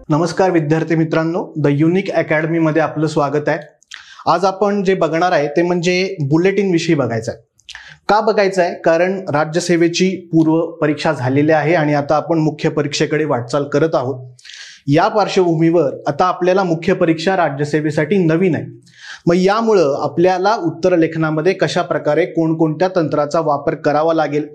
नमस्कार विद्यार्थी मित्रांनो, द युनिक अकॅडमी मध्ये आपलं स्वागत आहे। आज आपण जे बघणार आहे ते म्हणजे बुलेटिन विषयी बघायचं आहे। का बघायचं आहे? कारण राज्यसेवेची पूर्व परीक्षा झालेली आहे आणि आता आपण मुख्य परीक्षेकडे वाटचाल करत आहोत। या पार्श्वभूमीवर आता आपल्याला मुख्य परीक्षा राज्यसेवेसाठी नवीन आहे। मग यामुळं आपल्याला उत्तर लेखनामध्ये कशा प्रकारे कोणकोणत्या तंत्राचा वापर करावा लागेल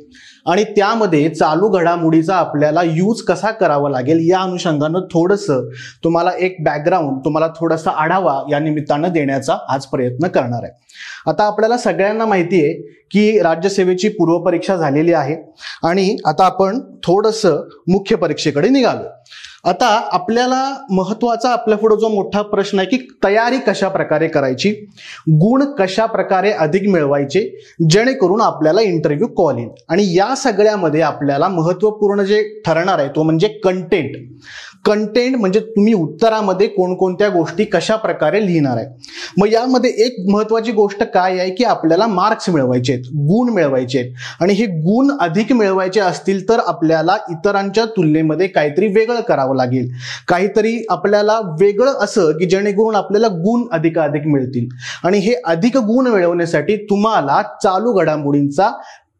आणि त्यामध्ये चालू घडामोडीचा आपल्याला यूज कसा करावा लागेल या अनुषंगानं थोडंसं तुम्हाला एक बॅकग्राऊंड, तुम्हाला थोडासा आढावा या निमित्तानं देण्याचा आज प्रयत्न करणार आहे। आता आपल्याला सगळ्यांना माहिती आहे की राज्यसेवेची पूर्व परीक्षा झालेली आहे आणि आता आपण थोडंसं मुख्य परीक्षेकडे निघालो। आता आपल्याला महत्त्वाचा आपल्या पुढे जो मोठा प्रश्न आहे की तयारी कशा प्रकारे करायची, गुण कशा प्रकारे अधिक मिळवायचे जेणेकरून आपल्याला इंटरव्ह्यू कॉल येईल। आणि या सगळ्यामध्ये आपल्याला महत्त्वपूर्ण जे ठरणार आहे तो म्हणजे कंटेंट। कंटेंट म्हणजे तुम्ही उत्तरामध्ये कोणकोणत्या गोष्टी कशा प्रकारे लिहिणार आहे। मग यामध्ये एक महत्त्वाची गोष्ट काय आहे की आपल्याला मार्क्स मिळवायचे आहेत, गुण मिळवायचे आहेत आणि हे गुण अधिक मिळवायचे असतील तर आपल्याला इतरांच्या तुलनेमध्ये काहीतरी वेगळं करावं लागेल, काहीतरी आपल्याला वेगळं असं की जेणेकरून आपल्याला गुण अधिकाधिक मिळतील। आणि हे अधिक गुण मिळवण्यासाठी तुम्हाला चालू घडामोडींचा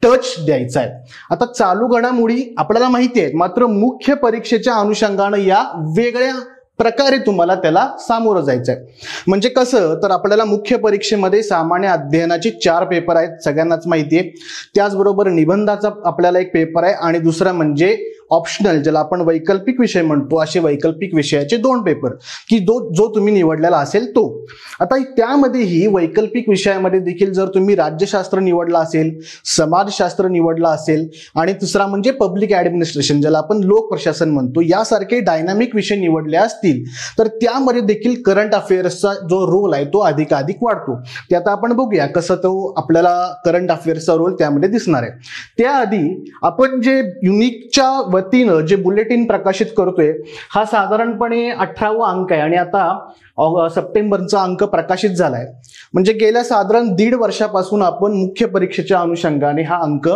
टच द्यायचा आहे। आता चालू घडामोडी आपल्याला माहिती आहेत, मात्र मुख्य परीक्षेच्या अनुषंगानं या वेगळ्या प्रकारे तुम्हाला त्याला सामोरं जायचं आहे। म्हणजे कसं तर आपल्याला मुख्य परीक्षेमध्ये सामान्य अध्ययनाचे 4 पेपर आहेत, सगळ्यांनाच माहिती आहे। त्याचबरोबर निबंधाचा आपल्याला एक पेपर आहे आणि दुसरा म्हणजे ऑप्शनल, ज्याला आपण वैकल्पिक विषय म्हणतो, असे वैकल्पिक विषयाचे 2 पेपर की जो तुम्ही निवडलेला असेल तो। आता त्यामध्येही वैकल्पिक विषयामध्ये देखील जर तुम्ही राज्यशास्त्र निवडला असेल, समाजशास्त्र निवडला असेल आणि दुसरा म्हणजे पब्लिक ऍडमिनिस्ट्रेशन, ज्याला आपण लोक प्रशासन म्हणतो, यासारखे डायनामिक विषय निवडले असतील तर त्यामध्ये देखील करंट अफेअर्सचा जो रोल आहे तो अधिकाधिक वाढतो। ते आता आपण बघूया कसं तो आपल्याला करंट अफेअर्सचा रोल त्यामध्ये दिसणार आहे। त्याआधी आपण जे युनिकच्या वतीनं जे बुलेटिन प्रकाशित करतोय हा साधारणपणे 18वा अंक आहे आणि आता सप्टेंबरचा अंक प्रकाशित झालाय। म्हणजे गेल्या साधारण 1.5 वर्षापासून आपण मुख्य परीक्षेच्या अनुषंगाने हा अंक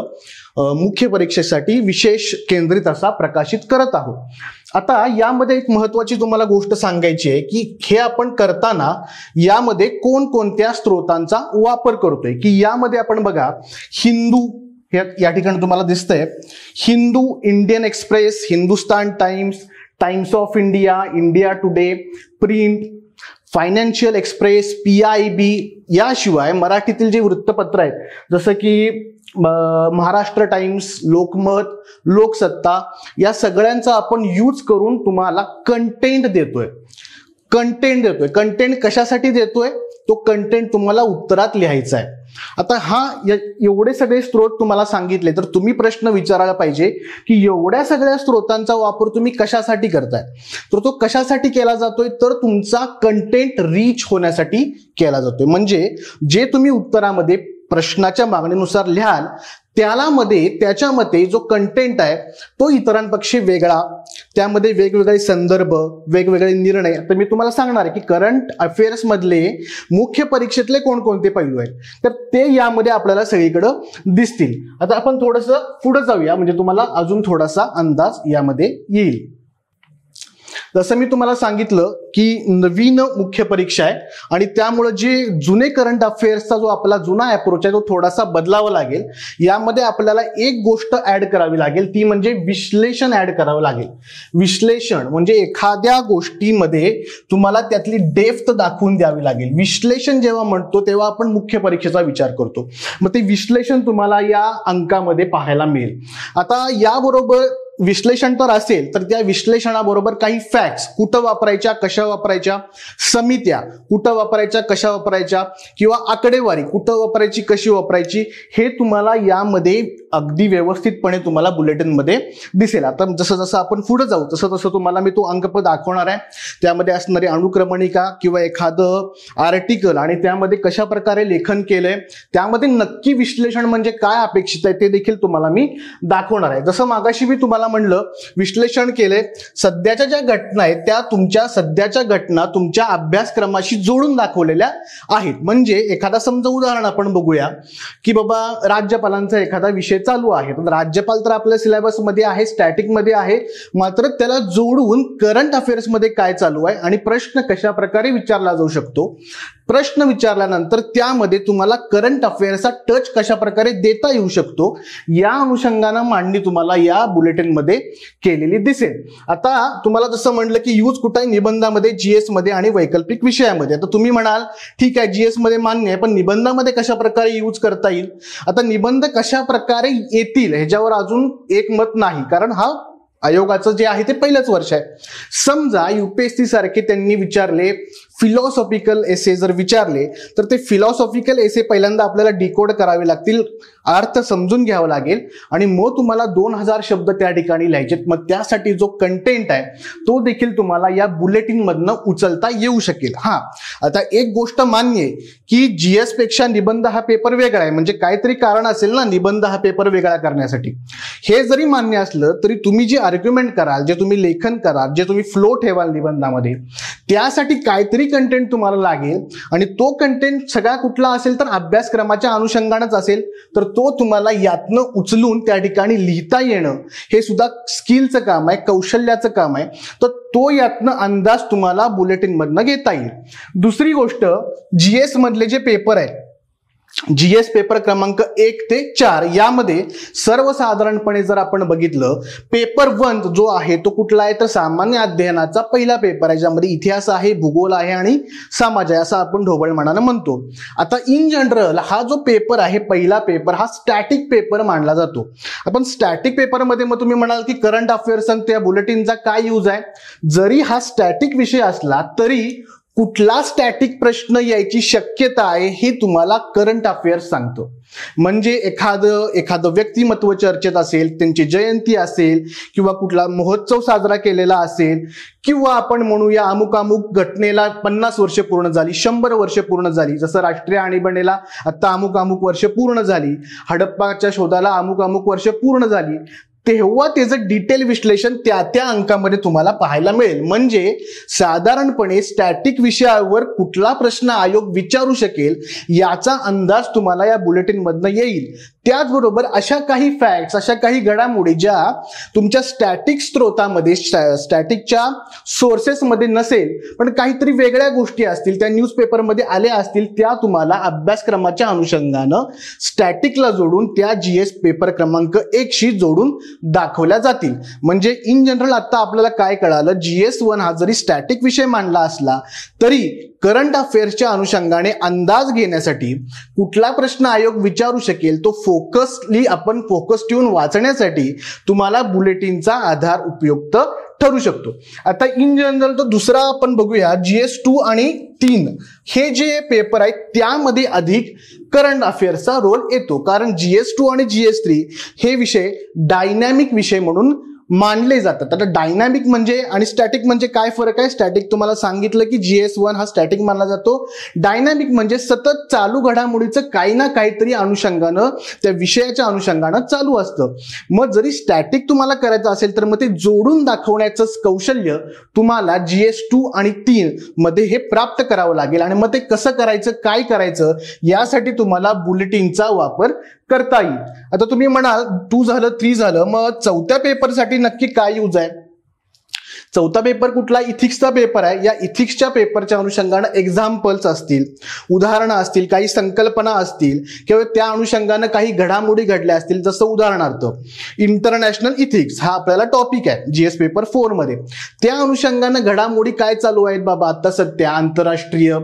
मुख्य परीक्षेसाठी विशेष केंद्रित असा प्रकाशित करत आहोत। आता यामध्ये एक महत्त्वाची तुम्हाला गोष्ट सांगायची आहे की हे आपण करताना यामध्ये कोणकोणत्या स्रोतांचा वापर करतोय की यामध्ये आपण बघा हिंदू या ठिकाणी तुम्हाला दिसतंय Hindu, Indian express, Hindustan times, times of India, India today, print, financial express, PIB, याशिवाय मराठीतील जे वृत्तपत्र आहेत जसं की महाराष्ट्र टाइम्स, लोकमत, लोकसत्ता, या सगळ्यांचा आपण यूज करून तुम्हाला कंटेंट देतोय। कंटेंट कशासाठी देतोय? तो कंटेंट तुम्हाला उत्तरात लिहायचा आहे। आता एवढे सगळे स्रोत तुम्हाला सांगितले तर तुम्ही प्रश्न विचारायला पाहिजे की एवढ्या सगळ्या स्रोतांचा वापर तुम्ही कशासाठी करताय? तर तो कशासाठी केला जातोय तर तुमचा कंटेंट रीच होण्यासाठी केला जातोय। म्हणजे जे तुम्ही उत्तरामध्ये प्रश्नाच्या मागणीनुसार लिहाल त्याच्या मते जो कंटेंट आहे तो इतरांपेक्षा वेगळा, त्यामध्ये वेगवेगळे संदर्भ, वेगवेगळे निर्णय। तर मी तुम्हाला सांगणार आहे की करंट अफेअर्स मधले मुख्य परीक्षेतले कोणकोणते पैलू आहेत तर ते यामध्ये आपल्याला सगळीकडे दिसतील। आता आपण थोडंसं पुढे जाऊया म्हणजे तुम्हाला अजून थोडासा अंदाज यामध्ये येईल। जसं मी तुम्हाला सांगितलं की नवीन मुख्य परीक्षा आहे आणि त्यामुळे जे जुने करंट अफेअर्सचा जो आपला जुना अप्रोच आहे तो थोडासा बदलावा लागेल। यामध्ये आपल्याला एक गोष्ट ऍड करावी लागेल, ती म्हणजे विश्लेषण ऍड करावं लागेल। विश्लेषण म्हणजे एखाद्या गोष्टीमध्ये तुम्हाला त्यातली डेप्थ दाखवून द्यावी लागेल। विश्लेषण जेव्हा म्हणतो तेव्हा आपण मुख्य परीक्षेचा विचार करतो, मग ते विश्लेषण तुम्हाला या अंकामध्ये पाहायला मिळेल। आता याबरोबर विश्लेषण तर असेल तर त्या विश्लेषणाबरोबर काही फॅक्ट्स कुठं वापरायच्या, कशा वापरायच्या, समित्या कुठं वापरायच्या, कशा वापरायच्या, किंवा आकडेवारी कुठं वापरायची, कशी वापरायची, हे तुम्हाला यामध्ये अगदी व्यवस्थितपणे तुम्हाला बुलेटिन मध्ये दिसेल। आता जसं जसं आपण पुढे जाऊ तसं तसं तुम्हाला मी तो अंकपद दाखवणार आहे। त्यामध्ये असणारी अनुक्रमणिका किंवा एखादं आर्टिकल आणि त्यामध्ये कशा प्रकारे लेखन केलंय, त्यामध्ये नक्की विश्लेषण म्हणजे काय अपेक्षित आहे ते देखील तुम्हाला मी दाखवणार आहे। जसं मागाशी मी तुम्हाला तुम्हाला म्हणलं विश्लेषण केले, सध्याच्या ज्या घटना आहेत त्या तुमच्या सध्याच्या घटना तुमच्या अभ्यासक्रमाशी जोडून दाखवलेल्या आहेत. म्हणजे एखादा समजा उदाहरण आपण बघूया की बाबा राज्यपालांचा एखादा विषय चालू आहे, तर राज्यपाल तर आपल्या सिलेबस मध्ये आहे, स्टॅटिक मध्ये आहे, मात्र त्याला जोडून करंट अफेअर्स मध्ये काय चालू आहे आणि प्रश्न कशा प्रकारे विचारला जाऊ शकतो, प्रश्न विचारल्यानंतर त्यामध्ये तुम्हाला करंट अफेअर्सचा टच कशा प्रकारे देता येऊ शकतो, या अनुषंगानं मांडणी तुम्हाला या बुलेटिन मध्ये केलेली दिसेल. आता तुम्हाला जसं म्हणलं की यूज कुठे आहे, निबंधामध्ये, जीएस मध्ये आणि वैकल्पिक विषयामध्ये. आता तुम्ही म्हणाल ठीक आहे जीएस मध्ये मान्य आहे, पण निबंधामध्ये कशा प्रकारे यूज करता येईल. आता निबंध कशा प्रकारे येतील ह्याच्यावर अजून एक मत नाही, कारण हा आयोगाचं जे आहे ते पहिलंच वर्ष आहे. समजा युपीएससी सारखे त्यांनी विचारले फिलॉसॉफिकल एसे जर विचारले, तर ते फिलॉसॉफिकल एसे पहिल्यांदा आपल्याला डिकोड करावे लागतील, अर्थ समजून घ्यावा लागेल आणि मग तुम्हाला 2000 शब्द त्या ठिकाणी लिहायचे. मग त्यासाठी जो कंटेंट आहे तो देखील तुम्हाला या बुलेटिन मधनं उचलता येऊ शकेल. हा, आता एक गोष्ट मान्य आहे की जीएस पेक्षा निबंध हा पेपर वेगळा आहे, म्हणजे काहीतरी कारण असेल ना निबंध हा पेपर वेगळा करण्यासाठी. हे जरी मान्य असलं तरी तुम्ही जे आर्ग्युमेंट कराल, जे तुम्ही लेखन कराल, जे तुम्ही फ्लो ठेवाल निबंधामध्ये, त्यासाठी काहीतरी कंटेंट तुम्हाला लागेल आणि तो कंटेंट सगळा कुठला असेल तर अभ्यासक्रमाच्या अनुषंगानेच असेल, तर तो तुम्हाला यातनं उचलून त्या ठिकाणी लिहिता येणं हे सुद्धा स्किलचं काम आहे, कौशल्याचं काम आहे. तर तो यातनं अंदाज तुम्हाला बुलेटिन मधनं घेता येईल. दुसरी गोष्ट, जीएस मधले जे पेपर आहेत, जीएस पेपर क्रमांक 1 ते 4 यामध्ये सर्वसाधारणपणे जर आपण बघितलं, पेपर 1 जो आहे तो कुठला आहे तर सामान्य अध्ययनाचा पहिला पेपर आहे, ज्यामध्ये इतिहास आहे, भूगोल आहे आणि समाज आहे, असं आपण ढोबळमानानं म्हणतो. आता इन जनरल हा जो पेपर आहे पहिला पेपर हा स्टॅटिक पेपर मानला जातो. आपण स्टॅटिक पेपरमध्ये मग तुम्ही म्हणाल की करंट अफेअर्स आणि त्या बुलेटिनचा काय यूज आहे. जरी हा स्टॅटिक विषय असला तरी कुठला स्टॅटिक प्रश्न यायची शक्यता आहे हे तुम्हाला करंट अफेअर्स सांगतो. म्हणजे एखादं व्यक्तिमत्व चर्चेत असेल, त्यांची जयंती असेल किंवा कुठला महोत्सव साजरा केलेला असेल, किंवा आपण म्हणूया अमुक अमुक घटनेला 50 वर्ष पूर्ण झाली, 100 वर्ष पूर्ण झाली, जसं राष्ट्रीय आणीबाणीला आता अमुक अमुक वर्ष पूर्ण झाली, हडप्पाच्या शोधाला अमुक अमुक वर्ष पूर्ण झाली, तेव्हा त्याचं डिटेल विश्लेषण त्या त्या अंकामध्ये तुम्हाला पाहायला मिळेल. म्हणजे साधारणपणे स्टॅटिक विषयावर कुठला प्रश्न आयोग विचारू शकेल याचा अंदाज तुम्हाला या बुलेटिन मधनं येईल. त्याचबरोबर अशा काही फॅक्ट्स, अशा काही घडामोडी ज्या तुमच्या स्टॅटिक स्त्रोतामध्ये, स्टॅटिकच्या सोर्सेसमध्ये नसेल, पण काहीतरी वेगळ्या गोष्टी असतील, त्या न्यूजपेपरमध्ये आल्या असतील, त्या तुम्हाला अभ्यासक्रमाच्या अनुषंगानं स्टॅटिकला जोडून त्या जीएस पेपर क्रमांक 1 शी जोडून दाखवल्या जातील. म्हणजे इन जनरल आता आपल्याला काय कळालं, जीएस1 हा जरी स्टॅटिक विषय मानला असला तरी करंट अफेअर्सच्या अनुषंगाने अंदाज घेण्यासाठी कुठला प्रश्न आयोग विचारू शकेल तो फोकसली आपण फोकस ठेवून वाचण्यासाठी तुम्हाला बुलेटिनचा आधार उपयुक्त ठरू शकतो. आता इन जनरल तर दुसरा आपण बघूया, जीएस2 आणि 3 हे जे पेपर आहेत त्यामध्ये अधिक करंट अफेअर्सचा रोल येतो, कारण जीएस2 आणि जीएस3 हे विषय डायनॅमिक विषय म्हणून मानले जातात. आता डायनॅमिक म्हणजे आणि स्टॅटिक म्हणजे काय फरक आहे. स्टॅटिक तुम्हाला सांगितलं की जीएस1 हा स्टॅटिक मानला जातो. डायनॅमिक म्हणजे सतत चालू घडामोडीचं काही ना काहीतरी अनुषंगानं, त्या विषयाच्या अनुषंगानं चालू असतं. मग जरी स्टॅटिक तुम्हाला करायचं असेल तर मग ते जोडून दाखवण्याचं कौशल्य तुम्हाला जीएस2 आणि 3 मध्ये हे प्राप्त करावं लागेल. आणि मग ते कसं करायचं, काय करायचं, यासाठी तुम्हाला बुलेटिनचा वापर करता येईल. आता तुम्ही म्हणाल 2 झालं, 3 झालं, मग चौथ्या पेपरसाठी नक्की काय यूज आहे. चौथा पेपर कुठला, इथिक्सचा पेपर आहे. या इथिक्सच्या पेपरच्या अनुषंगानं एक्झाम्पल्स असतील, उदाहरणं असतील, काही संकल्पना असतील किंवा त्या अनुषंगानं काही घडामोडी घडल्या असतील. जसं उदाहरणार्थ इंटरनॅशनल इथिक्स हा आपल्याला टॉपिक आहे जीएस पेपर 4 मध्ये. त्या अनुषंगानं घडामोडी काय चालू आहेत बाबा आता सध्या आंतरराष्ट्रीय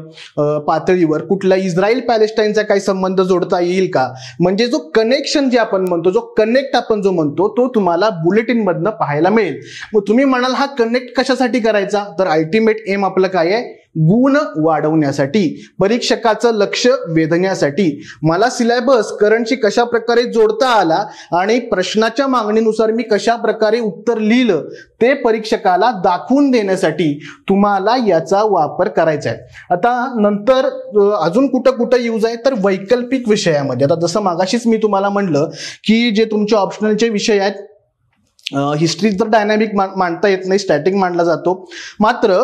पातळीवर, कुठला इस्रायल पॅलेस्टाईनचा काही संबंध जोडता येईल का. म्हणजे जो कनेक्शन जे आपण म्हणतो, जो कनेक्ट आपण जो म्हणतो, तो तुम्हाला बुलेटिन मधनं पाहायला मिळेल. मग तुम्ही म्हणाल हा कनेक्ट कशासाठी करायचा, तर अल्टिमेट एम आपलं काय आहे, गुण वाढवण्यासाठी, परीक्षकाचं लक्ष वेधण्यासाठी. मला सिलेबस करंटशी कशा प्रकारे जोडता आला आणि प्रश्नाच्या मागणीनुसार मी कशा प्रकारे उत्तर लिहिलं ते परीक्षकाला दाखवून देण्यासाठी तुम्हाला याचा वापर करायचा आहे. आता नंतर अजून कुठं कुठं यूज आहे तर वैकल्पिक विषयामध्ये. आता जसं मागाशीच मी तुम्हाला म्हणलं की जे तुमचे ऑप्शनलचे विषय आहेत हिस्ट्री तर डायनॅमिक मांडता येत नाही, स्टॅटिक मांडला जातो. मात्र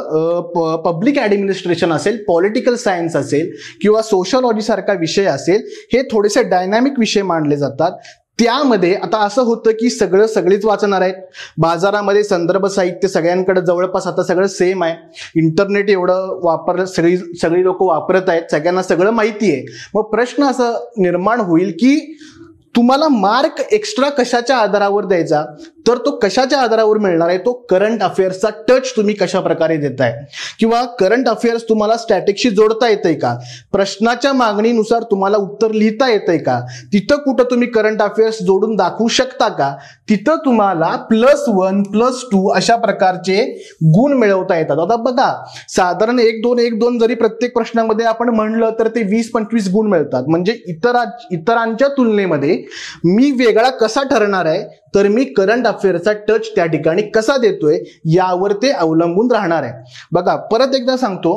पब्लिक ॲडमिनिस्ट्रेशन असेल, पॉलिटिकल सायन्स असेल किंवा सोशलॉजी सारखा विषय असेल, हे थोडेसे डायनॅमिक विषय मांडले जातात. त्यामध्ये आता असं होतं की सगळीच वाचणार आहेत. बाजारामध्ये संदर्भ साहित्य सगळ्यांकडे जवळपास आता सगळं सेम आहे. इंटरनेट एवढं वापरलं, सगळी लोक वापरत आहेत, सगळ्यांना सगळं माहिती आहे. मग प्रश्न असा निर्माण होईल की तुम्हाला मार्क एक्स्ट्रा कशाच्या आधारावर द्यायचा, तर तो कशाच्या आधारावर मिळणार आहे, तो करंट अफेअर्सचा टच तुम्ही कशा प्रकारे देताय, किंवा करंट अफेअर्स तुम्हाला स्टॅटिकशी जोडता येतंय का, प्रश्नाच्या मागणीनुसार तुम्हाला उत्तर लिहिता येतंय का, तिथं कुठं तुम्ही करंट अफेअर्स जोडून दाखवू शकता का, तिथं तुम्हाला +1 +2 अशा प्रकारचे गुण मिळवता येतात. आता बघा, साधारण 1-2 जरी प्रत्येक प्रश्नामध्ये आपण म्हणलं तर ते 20-25 गुण मिळतात. म्हणजे इतरांच्या तुलनेमध्ये मी वेगळा कसा ठरणार आहे, तर मी करंट अफेअर्सचा टच त्या ठिकाणी कसा देतोय यावर ते अवलंबून राहणार आहे. बघा, परत एकदा सांगतो,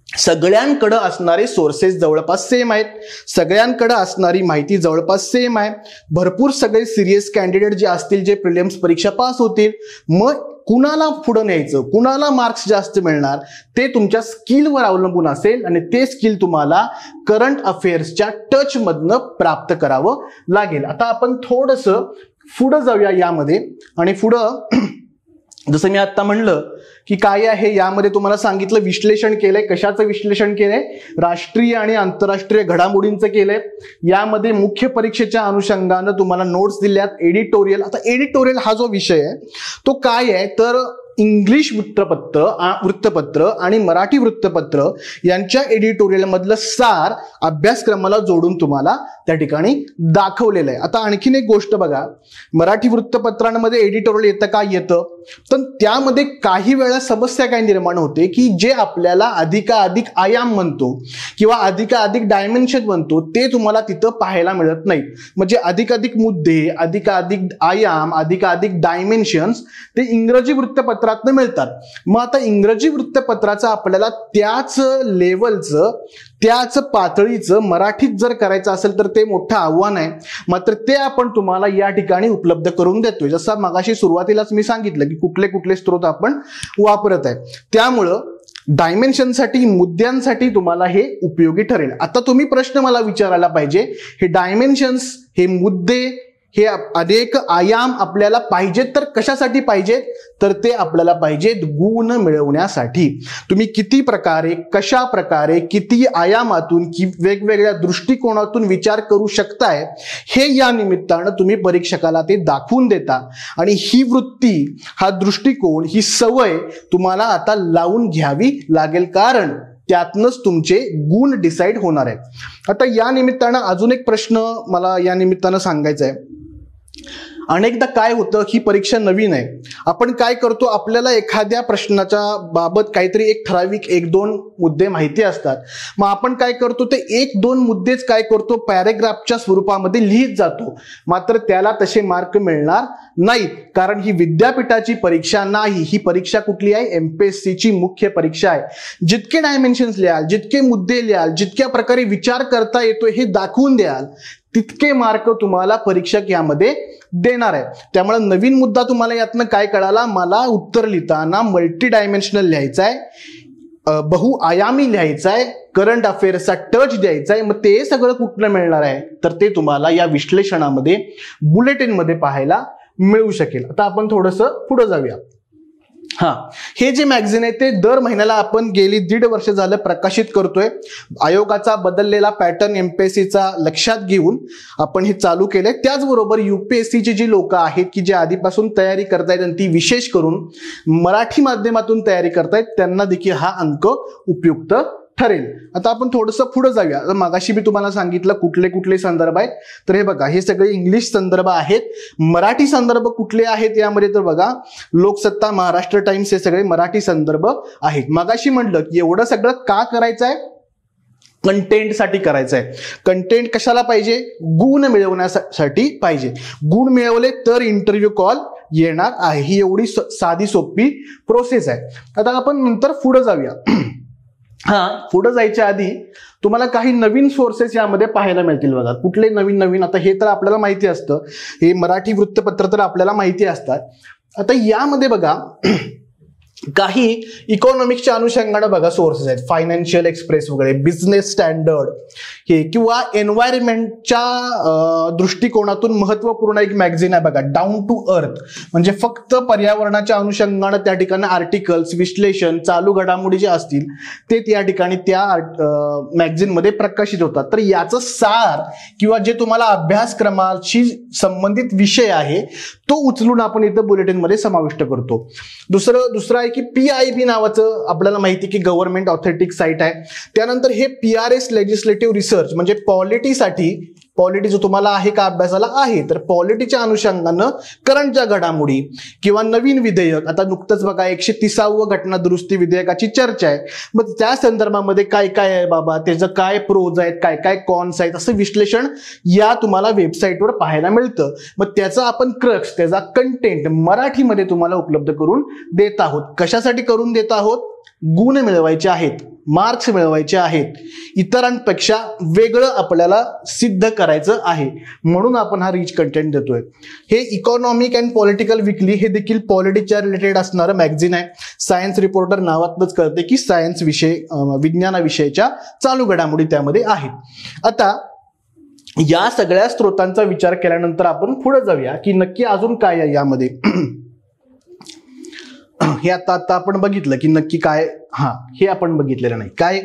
सगळ्यांकडे असणारे सोर्सेस जवळपास सेम आहेत, सगळ्यांकडे असणारी माहिती जवळपास सेम आहे. भरपूर सगळे सिरियस कॅन्डिडेट जे असतील, जे प्रिलिम्स परीक्षा पास होतील, मग कुणाला पुढे न्यायचं, कुणाला मार्क्स जास्त मिळणार, ते तुमच्या स्किलवर अवलंबून असेल आणि ते स्किल तुम्हाला करंट अफेअर्सच्या टच मधनं प्राप्त करावं लागेल. आता आपण थोडंसं पुढे जाऊया यामध्ये, आणि पुढं जसं मी आता म्हणलं की काय आहे यामध्ये तुम्हाला सांगितलं, विश्लेषण केलंय. कशाचं विश्लेषण केलंय? राष्ट्रीय आणि आंतरराष्ट्रीय घडामोडींचं केलंय. यामध्ये मुख्य परीक्षेच्या अनुषंगानं तुम्हाला नोट्स दिल्यात. एडिटोरियल, आता एडिटोरियल हा जो विषय आहे तो काय आहे, तर इंग्लिश वृत्तपत्र आणि मराठी वृत्तपत्र यांच्या एडिटोरियल मधलं सार अभ्यासक्रमाला जोडून तुम्हाला त्या ठिकाणी दाखवलेलं आहे. आता आणखीन एक गोष्ट बघा, मराठी वृत्तपत्रांमध्ये एडिटोरियल येतं का? येतं. पण त्यामध्ये काही वेळा समस्या काय निर्माण होते की जे आपल्याला अधिकाधिक आयाम म्हणतो किंवा अधिकाधिक डायमेन्शन म्हणतो, ते तुम्हाला तिथं पाहायला मिळत नाही. म्हणजे अधिकाधिक मुद्दे, अधिकाधिक आयाम, अधिकाधिक डायमेन्शन्स ते इंग्रजी वृत्तपत्रात मिळतात. मग आता इंग्रजी वृत्तपत्राचं आपल्याला त्याच लेवलचं, त्याच पातळीचं मराठीत जर करायचं असेल तर ते मोठं आव्हान आहे. मात्र ते आपण तुम्हाला या ठिकाणी उपलब्ध करून देतोय. जसं मगाशी सुरुवातीलाच मी सांगितलं की कुठले कुठले स्रोत आपण वापरत आहे. त्यामुळं डायमेन्शनसाठी, मुद्द्यांसाठी तुम्हाला हे उपयोगी ठरेल. आता तुम्ही प्रश्न मला विचारायला पाहिजे, हे डायमेन्शन्स, हे मुद्दे, हे अनेक आयाम आपल्याला पाहिजेत तर कशासाठी पाहिजेत, तर ते आपल्याला पाहिजेत गुण मिळवण्यासाठी. तुम्ही किती प्रकारे, कशा प्रकारे, किती आयामातून, वेगवेगळ्या दृष्टिकोनातून विचार करू शकताय, हे या निमित्तानं तुम्ही परीक्षकाला ते दाखवून देता. आणि ही वृत्ती, हा दृष्टिकोन, ही सवय तुम्हाला आता लावून घ्यावी लागेल, कारण त्यातनंच तुमचे गुण डिसाईड होणार आहेत. आता या निमित्तानं अजून एक प्रश्न मला या निमित्तानं सांगायचा आहे. अनेकदा काय होतं, ही परीक्षा नवीन आहे, आपण काय करतो, आपल्याला एखाद्या प्रश्नाच्या बाबत काहीतरी एक ठराविक 1-2 मुद्दे माहिती असतात. मग आपण काय करतो, ते 1-2 मुद्देच काय करतो, पॅरेग्राफच्या स्वरूपामध्ये लिहित जातो. मात्र त्याला तसे मार्क मिळणार नाहीत, कारण ही विद्यापीठाची परीक्षा नाही. ही परीक्षा कुठली आहे? एमपीएससीची मुख्य परीक्षा आहे. जितके डायमेन्शन्स लिहाल, जितके मुद्दे लिहाल, जितक्या प्रकारे विचार करता येतो हे दाखवून द्याल, तितके मार्क तुम्हाला परीक्षक यामध्ये देणार आहे. त्यामुळे नवीन मुद्दा तुम्हाला यातनं काय कळाला, मला उत्तर लिहिताना मल्टी डायमेन्शनल लिहायचं आहे, बहुआयामी लिहायचं आहे, करंट अफेअर्सचा टच द्यायचा आहे. मग ते सगळं कुठलं मिळणार आहे, तर ते तुम्हाला या विश्लेषणामध्ये, बुलेटिनमध्ये पाहायला मिळू शकेल. आता आपण थोडंसं पुढे जाऊया. हे जे मॅगझिन आहे ते दर महिन्याला आपण गेली 1.5 वर्ष झालं प्रकाशित करतोय. आयोगाचा बदललेला पॅटर्न एमपीएससीचा लक्षात घेऊन आपण हे चालू केलंय. त्याचबरोबर युपीएससीची जी लोक आहेत की जे आधीपासून तयारी करतायत आणि ती विशेष करून मराठी माध्यमातून तयारी करतायत, त्यांना देखील हा अंक उपयुक्त ठरेल. आता आपण थोडंसं पुढे जाऊया. मगाशी मी तुम्हाला सांगितलं कुठले कुठले संदर्भ आहेत, तर हे बघा, हे सगळे इंग्लिश संदर्भ आहेत. मराठी संदर्भ कुठले आहेत यामध्ये, तर बघा, लोकसत्ता, महाराष्ट्र टाइम्स, हे सगळे मराठी संदर्भ आहेत. मगाशी म्हटलं की एवढं सगळं का करायचं आहे, कंटेंटसाठी करायचं आहे. कंटेंट कशाला पाहिजे? गुण मिळवण्यासाठी पाहिजे. गुण मिळवले तर इंटरव्ह्यू कॉल येणार आहे. ही एवढी साधी सोपी प्रोसेस आहे. आता आपण नंतर पुढे जाऊया. पुढे जायच्या आधी तुम्हाला काही नवीन सोर्सेस यामध्ये पाहायला मिळतील बघा. कुठले नवीन नवीन, आता हे तर आपल्याला माहिती असतं, हे मराठी वृत्तपत्र तर आपल्याला माहिती असतात. आता यामध्ये बघा काही इकॉनॉमिक्सच्या अनुषंगाने बघा सोर्सेस आहेत. फायनान्शियल एक्सप्रेस वगैरे, बिझनेस स्टँडर्ड हे, किंवा एन्व्हायरमेंटच्या दृष्टिकोनातून महत्वपूर्ण एक मॅगझिन आहे बघा, डाऊन टू अर्थ, म्हणजे फक्त पर्यावरणाच्या अनुषंगाने त्या ठिकाणी आर्टिकल्स, विश्लेषण, चालू घडामोडी जे असतील ते त्या ठिकाणी त्या मॅगझिन मध्ये प्रकाशित होतात. तर याचं सार किंवा जे तुम्हाला अभ्यासक्रमाशी संबंधित विषय आहे तो उचलून आपण इथं बुलेटिन मध्ये समाविष्ट करतो. दुसरं आहे की PIB नावाचं आपल्याला माहिती की गव्हर्नमेंट ऑथेंटिक साईट आहे. त्यानंतर हे PRS लेजिस्लेटिव्ह रिसर्च, म्हणजे पॉलिटी जो तुम्हाला आहे का अभ्यासाला आहे, तर पॉलिटीच्या अनुषंगानं करंटच्या घडामोडी किंवा नवीन विधेयक, आता नुकतंच बघा 130व घटना दुरुस्ती विधेयकाची चर्चा आहे, मग त्या संदर्भामध्ये काय काय आहे बाबा, त्याचं काय प्रोज आहेत, काय काय कॉन्स आहेत, असं विश्लेषण या तुम्हाला वेबसाईटवर पाहायला मिळतं. मग त्याचा आपण क्रक्स, त्याचा कंटेंट मराठीमध्ये तुम्हाला उपलब्ध करून देत आहोत. कशासाठी करून देत आहोत? गुण मिळवायचे आहेत, मार्क्स मिळवायचे आहेत, इतरांपेक्षा वेगळं आपल्याला सिद्ध करायचं आहे, म्हणून आपण हा रिच कंटेंट देतोय. हे इकॉनॉमिक अँड पॉलिटिकल वीकली हे देखील पॉलिटिक्सच्या रिलेटेड असणारं मॅगझिन आहे. सायन्स रिपोर्टर नावातच कळते की सायन्स विषय, विज्ञानाविषयीच्या चालू घडामोडी त्यामध्ये आहेत. आता या सगळ्या स्रोतांचा विचार केल्यानंतर आपण पुढे जाऊया की नक्की अजून काय आहे यामध्ये. हे आता आपण बघितलं की नक्की काय, हे आपण बघितलेलं नाही. काय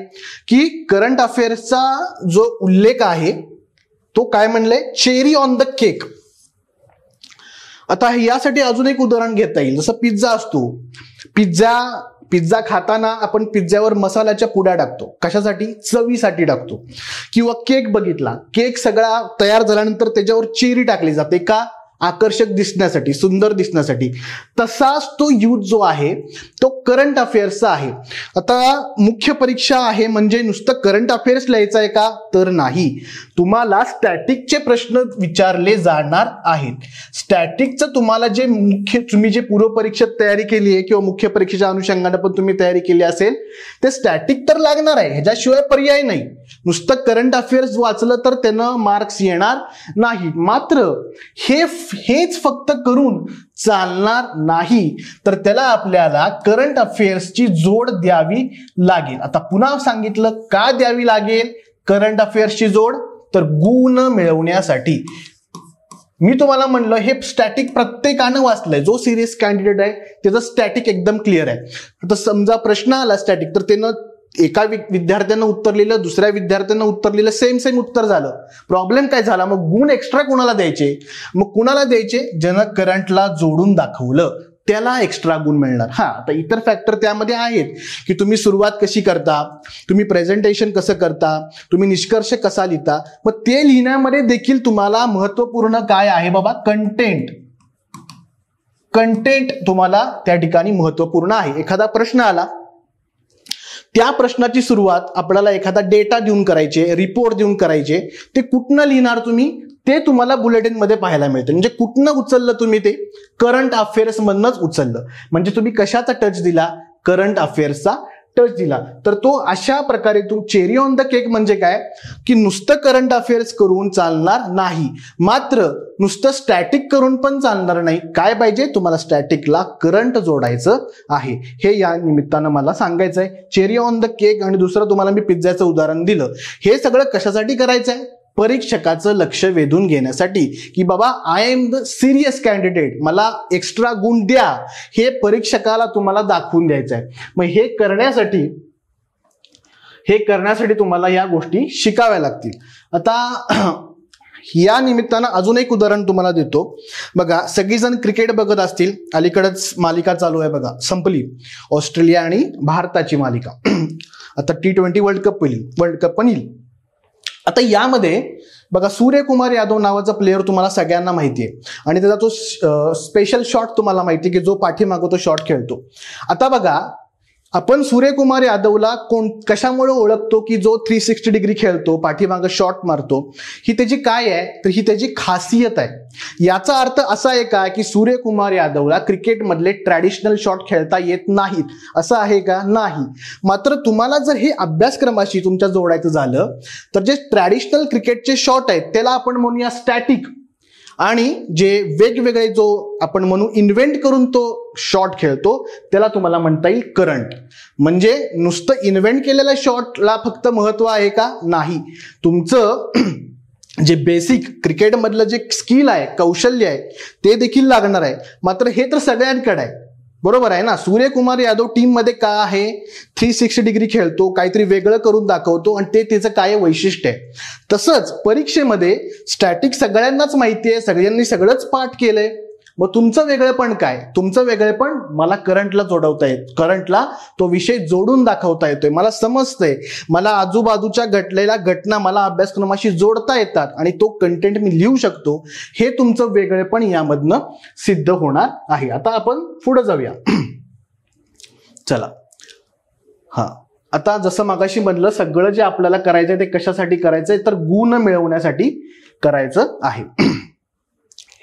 की करंट अफेअर्सचा जो उल्लेख आहे तो काय म्हणलंय, चेरी ऑन द केक. आता यासाठी अजून एक उदाहरण घेता येईल. जसं पिझ्झा असतो, पिझ्झा खाताना आपण पिझ्झ्यावर मसाल्याच्या पुड्या टाकतो. कशासाठी? चवीसाठी टाकतो. किंवा केक बघितला, केक सगळा तयार झाल्यानंतर त्याच्यावर चेरी टाकली जाते का? आकर्षक दिसण्यासाठी, सुंदर दिसण्यासाठी. तसाच तो यूज जो आहे तो करंट अफेअर्सचा आहे. आता मुख्य परीक्षा आहे म्हणजे नुसतं करंट अफेअर्स लिहायचं आहे का? तर नाही, तुम्हाला स्टॅटिकचे प्रश्न विचारले जाणार आहेत. स्टॅटिकचं तुम्हाला जे तुम्ही जे पूर्व परीक्षेत तयारी केली आहे किंवा मुख्य परीक्षेच्या अनुषंगाने पण तुम्ही तयारी केली असेल ते स्टॅटिक तर लागणार आहे, ह्याच्याशिवाय पर्याय नाही. नुसतं करंट अफेअर्स वाचलं तर त्यानं मार्क्स येणार नाही. मात्र हेच फक्त करून चालणार नाही, तर त्याला आपल्याला करंट अफेअर्सची जोड द्यावी लागेल. आता पुन्हा सांगितलं का द्यावी लागेल करंट अफेअर्सची जोड? तर गुण मिळवण्यासाठी. मी तुम्हाला म्हणलं हे स्टॅटिक प्रत्येकानं वाचलंय, जो सिरियस कॅन्डिडेट आहे त्याचं स्टॅटिक एकदम क्लिअर आहे. आता समजा प्रश्न आला स्टॅटिक, तर त्यानं एका विद्यार्थ्यानं उत्तर लिहिलं, दुसऱ्या विद्यार्थ्यानं उत्तर लिहिलं, सेम उत्तर झालं. प्रॉब्लेम काय झाला? मग गुण एक्स्ट्रा कोणाला द्यायचे? मग कुणाला द्यायचे? ज्यानं करंटला जोडून दाखवलं त्याला एक्स्ट्रा गुण मिळणार. आता इतर फॅक्टर त्यामध्ये आहेत की तुम्ही सुरुवात कशी करता, तुम्ही प्रेझेंटेशन कसं करता, तुम्ही निष्कर्ष कसा लिहिता. मग ते लिहिण्यामध्ये देखील तुम्हाला महत्वपूर्ण काय आहे बाबा? कंटेंट तुम्हाला त्या ठिकाणी महत्वपूर्ण आहे. एखादा प्रश्न आला, त्या प्रश्नाची सुरुवात आपल्याला एखादा डेटा देऊन करायचे, रिपोर्ट देऊन करायचे, ते कुठनं लिहिणार तुम्ही ते तुम्हाला बुलेटिन मध्ये पाहायला मिळते. म्हणजे कुठनं उचललं तुम्ही? ते करंट अफेअर्स मधनच उचललं. म्हणजे तुम्ही कशाचा टच दिला? करंट अफेअर्सचा टच दिला. तर तो अशा प्रकारे चेरी ऑन द केक म्हणजे काय की नुसतं करंट अफेअर्स करून चालणार नाही, मात्र नुसतं स्टॅटिक करून पण चालणार नाही. काय पाहिजे? तुम्हाला स्टॅटिकला करंट जोडायचं आहे. हे या निमित्तानं मला सांगायचं आहे. Cherry on the cake. आणि दुसरं तुम्हाला मी पिझ्झाचं उदाहरण दिलं. हे सगळं कशासाठी करायचं आहे? परीक्षकाचं लक्ष वेधून घेण्यासाठी की बाबा I am the serious candidate, मला एक्स्ट्रा गुण द्या, हे परीक्षकाला तुम्हाला दाखवून द्यायचं आहे. मग हे करण्यासाठी तुम्हाला या गोष्टी शिकाव्या लागतील. आता या निमित्तानं अजून एक उदाहरण तुम्हाला देतो बघा. सगळीजण क्रिकेट बघत असतील, अलीकडेच मालिका चालू आहे बघा, संपली ऑस्ट्रेलिया आणि भारताची मालिका. आता T20 वर्ल्ड कप पण येईल. आता यामध्ये बघा सूर्यकुमार यादव नावाचा प्लेअर तुम्हाला सगळ्यांना माहिती आहे आणि त्याचा तो स्पेशल शॉट तुम्हाला माहिती आहे की जो पाठीमागं तो शॉट खेळतो. आता बघा आपण सूर्यकुमार यादवला कशामुळे ओळखतो की जो 360 डिग्री खेळतो, पाठीमागं शॉट मारतो, ही त्याची काय आहे? तर ही त्याची खासियत आहे. याचा अर्थ असा आहे का की सूर्यकुमार यादवला क्रिकेटमधले ट्रॅडिशनल शॉट खेळता येत नाहीत असं आहे का? नाही. मात्र तुम्हाला जर हे अभ्यासक्रमाशी तुमच्या जोडायचं झालं तर जे ट्रॅडिशनल क्रिकेटचे शॉट आहेत त्याला आपण म्हणूया स्टॅटिक, आणि जे वेगवेगळे जो आपण म्हणू इन्व्हेंट करून तो शॉट खेळतो त्याला तुम्हाला म्हणता येईल करंट. म्हणजे नुसतं इन्व्हेंट केलेल्या शॉटला फक्त महत्व आहे का? नाही. तुमचं जे बेसिक क्रिकेटमधलं जे स्किल आहे, कौशल्य आहे ते देखील लागणार आहे. मात्र हे तर सगळ्यांकडे आहे, बरोबर आहे ना. सूर्यकुमार यादव टीम मध्ये का आहे? 360 डिग्री खेळतो, काहीतरी वेगळं करून दाखवतो आणि ते त्याचं काय वैशिष्ट्य आहे. तसंच परीक्षेमध्ये स्टॅटिक सगळ्यांनाच माहिती आहे, सगळ्यांनी सगळंच पाठ केलंय. मग तुमचं वेगळेपण काय? तुमचं वेगळेपण मला करंटला जोडवता येत, करंटला तो विषय जोडून दाखवता येतोय, मला समजतंय, मला आजूबाजूच्या घडलेल्या घटना मला अभ्यासक्रमाशी जोडता येतात आणि तो कंटेंट मी लिहू शकतो. हे तुमचं वेगळेपण यामधनं सिद्ध होणार आहे. आता आपण पुढे जाऊया. चला, आता जसं मागाशी म्हणलं, सगळं जे आपल्याला करायचंय ते कशासाठी करायचंय तर गुण मिळवण्यासाठी करायचं आहे.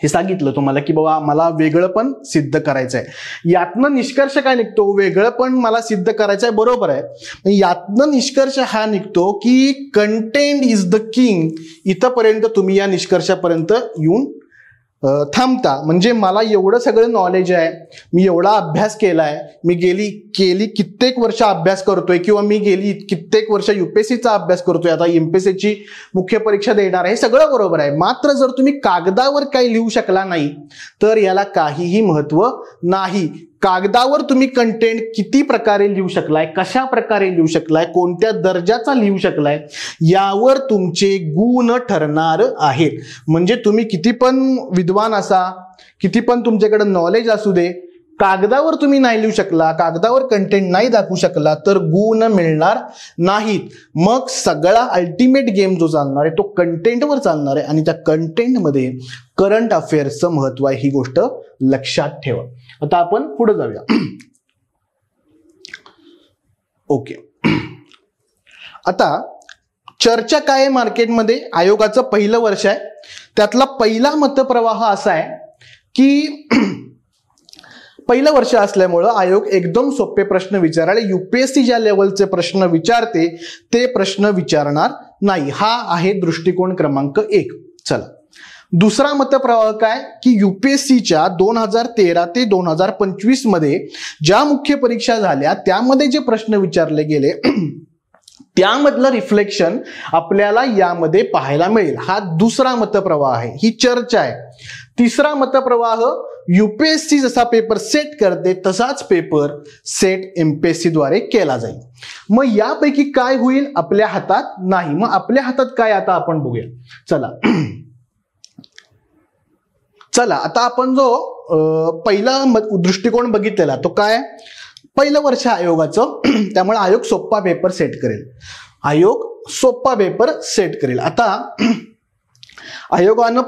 हे सांगितलं तुम्हाला की बाबा मला वेगळं पण सिद्ध करायचंय. यातनं निष्कर्ष काय निघतो? वेगळं पण मला सिद्ध करायचंय, बरोबर आहे. यातनं निष्कर्ष हा निघतो की कंटेंट इज द किंग. इथंपर्यंत तुम्ही या निष्कर्षापर्यंत येऊन थांबता. म्हणजे मला एवढं सगळं नॉलेज आहे, मी एवढा अभ्यास केलाय, मी गेली कित्येक वर्ष अभ्यास करतोय, किंवा मी गेली कित्येक वर्ष UPSCचा अभ्यास करतोय, आता MPSCची मुख्य परीक्षा देणार आहे, हे सगळं बरोबर आहे. मात्र जर तुम्ही कागदावर काही लिहू शकला नाही तर याला काहीही महत्व नाही. कागदावर तुम्ही कंटेंट किती प्रकारे लिहू शकलाय, कशा प्रकारे लिहू शकलाय, कोणत्या दर्जाचा लिहू शकलाय, यावर तुमचे गुण ठरणार आहेत. म्हणजे तुम्ही किती पण विद्वान असा, किती पण तुमच्याकडे नॉलेज असू दे, कागदावर तुम्ही नाही लिहू शकला, कागदावर कंटेंट नाही दाखवू शकला तर गुण मिळणार नाहीत. मग सगळा अल्टिमेट गेम जो चालणार आहे तो कंटेंटवर चालणार आहे, आणि त्या कंटेंटमध्ये करंट अफेअर्सचं महत्व आहे, ही गोष्ट लक्षात ठेवा. आता आपण पुढे जाऊया. ओके, आता चर्चा काय आहे मार्केटमध्ये? आयोगाचं पहिलं वर्ष आहे, त्यातला पहिला मतप्रवाह असा आहे की पहिलं वर्ष असल्यामुळं आयोग एकदम सोपे प्रश्न विचारायला, UPSC ज्या लेवलचे प्रश्न विचारते ते प्रश्न विचारणार नाही. हा आहे दृष्टिकोन क्रमांक 1. चला, दुसरा मतप्रवाह काय की UPSCच्या 2013 ते 2025 मध्ये ज्या मुख्य परीक्षा झाल्या त्यामध्ये जे प्रश्न विचारले गेले त्यामधलं रिफ्लेक्शन आपल्याला यामध्ये पाहायला मिळेल. हा दुसरा मतप्रवाह आहे, ही चर्चा आहे. तिसरा मतप्रवाह UPSC जसा पेपर सेट करते तसाच पेपर सेट MPSC द्वारे केला जाईल. मग यापैकी काय होईल आपल्या हातात नाही. मग आपल्या हातात काय आता आपण बघूया. चला आता आपण जो पहिला दृष्टिकोन बघितलेला तो काय? पहिलं वर्ष आयोगाचं, त्यामुळे आयोग सोपा पेपर सेट करेल. आयोग सोपा पेपर सेट करेल. आता आयोगानं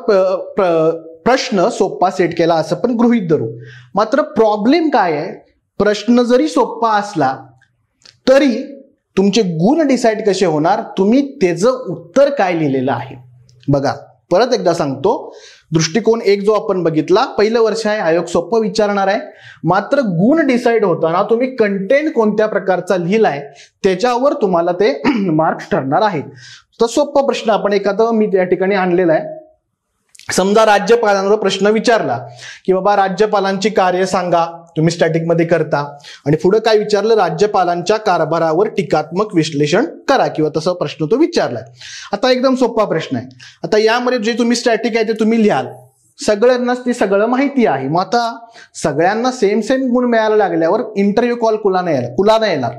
प्रश्न सोपा सेट केला असं पण गृहीत धरू. मात्र प्रॉब्लेम काय आहे? प्रश्न जरी सोपा असला तरी तुमचे गुण डिसाईड कसे होणार? तुम्ही त्याचं उत्तर काय लिहिलेलं आहे बघा. परत एकदा सांगतो, दृष्टिकोन 1 जो आपण बघितला, पहिलं वर्ष आहे, आयोग सोपं विचारणार आहे. मात्र गुण डिसाईड होताना तुम्ही कंटेंट कोणत्या प्रकारचा लिहिलाय त्याच्यावर तुम्हाला ते मार्क्स ठरणार आहेत. तर सोपा प्रश्न आपण एखादा मी त्या ठिकाणी आणलेला आहे. समजा राज्यपालांवर प्रश्न विचारला की बाबा राज्यपालांची कार्य सांगा, तुम्ही स्टॅटिक मध्ये करता, आणि पुढे काय विचारलं? राज्यपालांच्या कारभारावर टीकात्मक विश्लेषण करा, किंवा तसा प्रश्न तो विचारलाय. आता एकदम सोपा प्रश्न आहे. आता यामध्ये जे तुम्ही स्टॅटिक आहे ते तुम्ही लिहाल, सगळ्यांनाच ते सगळं माहिती आहे. मग आता सगळ्यांना सेम गुण मिळायला लागल्यावर इंटरव्ह्यू कॉल कुणाला येणार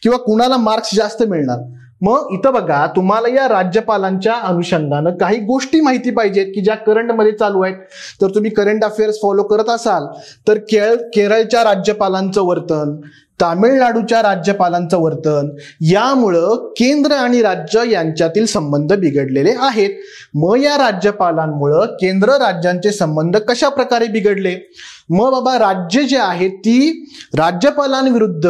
किंवा कुणाला मार्क्स जास्त मिळणार? मग इथं बघा, तुम्हाला या राज्यपालांच्या अनुषंगानं काही गोष्टी माहिती पाहिजेत की ज्या करंटमध्ये चालू आहेत. तर तुम्ही करंट अफेअर्स फॉलो करत असाल तर केरळच्या राज्यपालांचं वर्तन, तामिळनाडूच्या राज्यपालांचं वर्तन, यामुळं केंद्र आणि राज्य यांच्यातील संबंध बिघडलेले आहेत. मग या राज्यपालांमुळं केंद्र राज्यांचे संबंध कशा प्रकारे बिघडले? मग बाबा राज्य जे आहे ती राज्यपालांविरुद्ध,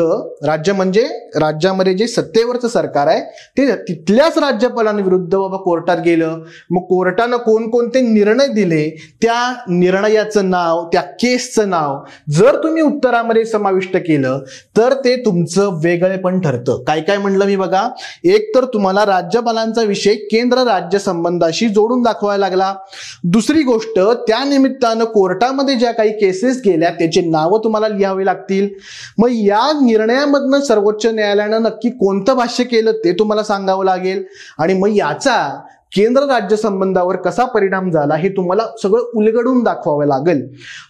राज्य म्हणजे राज्यामध्ये जे सत्तेवरचं सरकार आहे ते तिथल्याच राज्यपालांविरुद्ध बाबा कोर्टात गेलं. मग कोर्टानं कोणकोणते निर्णय दिले, त्या निर्णयाचं नाव, त्या केसचं नाव जर तुम्ही उत्तरामध्ये समाविष्ट केलं तर ते तुमचं वेगळेपण ठरतं. काय काय म्हणलं मी बघा, एक तर तुम्हाला राज्यपालांचा विषय केंद्र राज्य संबंधाशी जोडून दाखवायला लागला. दुसरी गोष्ट, त्या निमित्तानं कोर्टामध्ये ज्या काही केसेस गेल्या त्याचे नावं तुम्हाला लिहावे लागतील. मग या निर्णयामधनं सर्वोच्च न्यायालयानं नक्की कोणतं भाष्य केलं ते तुम्हाला सांगावं लागेल. आणि मग याचा केंद्र राज्य संबंधावर कसा परिणाम झाला हे तुम्हाला सगळं उलगडून दाखवावे लागेल.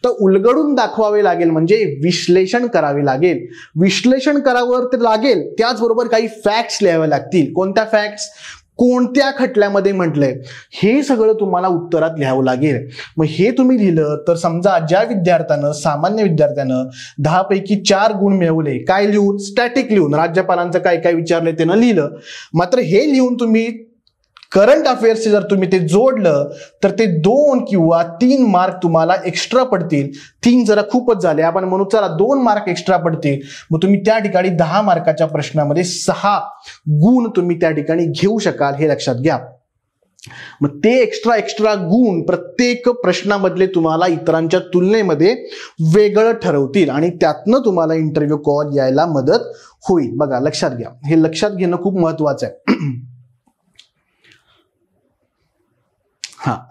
तर उलगडून दाखवावे लागेल म्हणजे विश्लेषण करावे लागेल. विश्लेषण करावं तर लागेल, त्याचबरोबर काही फॅक्ट्स लिहावे लागतील. कोणत्या फॅक्ट्स? कोणत्या खटल्यामध्ये म्हटलंय हे सगळं तुम्हाला उत्तरात लिहावं लागेल. मग हे तुम्ही लिहिलं तर समजा ज्या विद्यार्थ्यानं, सामान्य विद्यार्थ्यानं 10 पैकी 4 गुण मिळवले, काय लिहून? स्टॅटिक लिहून, राज्यपालांचं काय काय विचारलंय त्यानं लिहिलं. मात्र हे लिहून तुम्ही करंट अफेअर्सचे जर तुम्ही ते जोडलं तर ते 2 किंवा 3 मार्क तुम्हाला एक्स्ट्रा पडतील. 3 जरा खूपच झाले, आपण म्हणू चला 2 मार्क एक्स्ट्रा पडतील. मग तुम्ही त्या ठिकाणी 10 मार्काच्या प्रश्नामध्ये 6 गुण तुम्ही त्या ठिकाणी घेऊ शकाल, हे लक्षात घ्या. मग ते एक्स्ट्रा गुण प्रत्येक प्रश्नामधले तुम्हाला इतरांच्या तुलनेमध्ये वेगळं ठरवतील आणि त्यातनं तुम्हाला इंटरव्ह्यू कॉल यायला मदत होईल. बघा लक्षात घ्या, हे लक्षात घेणं खूप महत्वाचं आहे.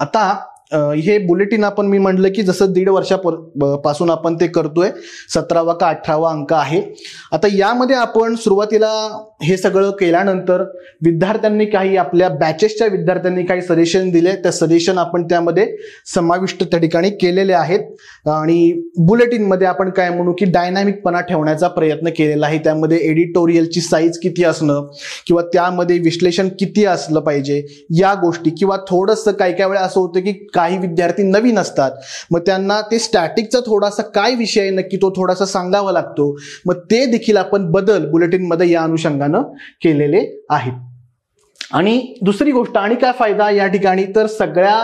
आता हे बुलेटिन आपण मी म्हटलं की जसं 1.5 वर्षापासून आपण ते करतोय, 17वा का 18वा अंक आहे. आता यामध्ये आपण सुरुवातीला हे सगळं केल्यानंतर विद्यार्थ्यांनी काही, आपल्या बॅचेसच्या विद्यार्थ्यांनी काही सजेशन दिले, त्या सजेशन आपण त्यामध्ये समाविष्ट त्या ठिकाणी केलेले आहेत. आणि बुलेटिनमध्ये आपण काय म्हणू की डायनॅमिकपणा ठेवण्याचा प्रयत्न केलेला आहे. त्यामध्ये एडिटोरियलची साईज किती असणं किंवा त्यामध्ये विश्लेषण किती असलं पाहिजे या गोष्टी, किंवा थोडंसं काही काही वेळा असं होतं की काही विद्यार्थी नवीन असतात, मग त्यांना ते स्टॅटिकचा थोडासा काय विषय आहे नक्की तो थोडासा सांगावा लागतो. मग ते देखील आपण बदल बुलेटिनमध्ये या अनुषंगानं केलेले आहेत. आणि दुसरी गोष्ट, आणि काय फायदा या ठिकाणी, तर सगळ्या,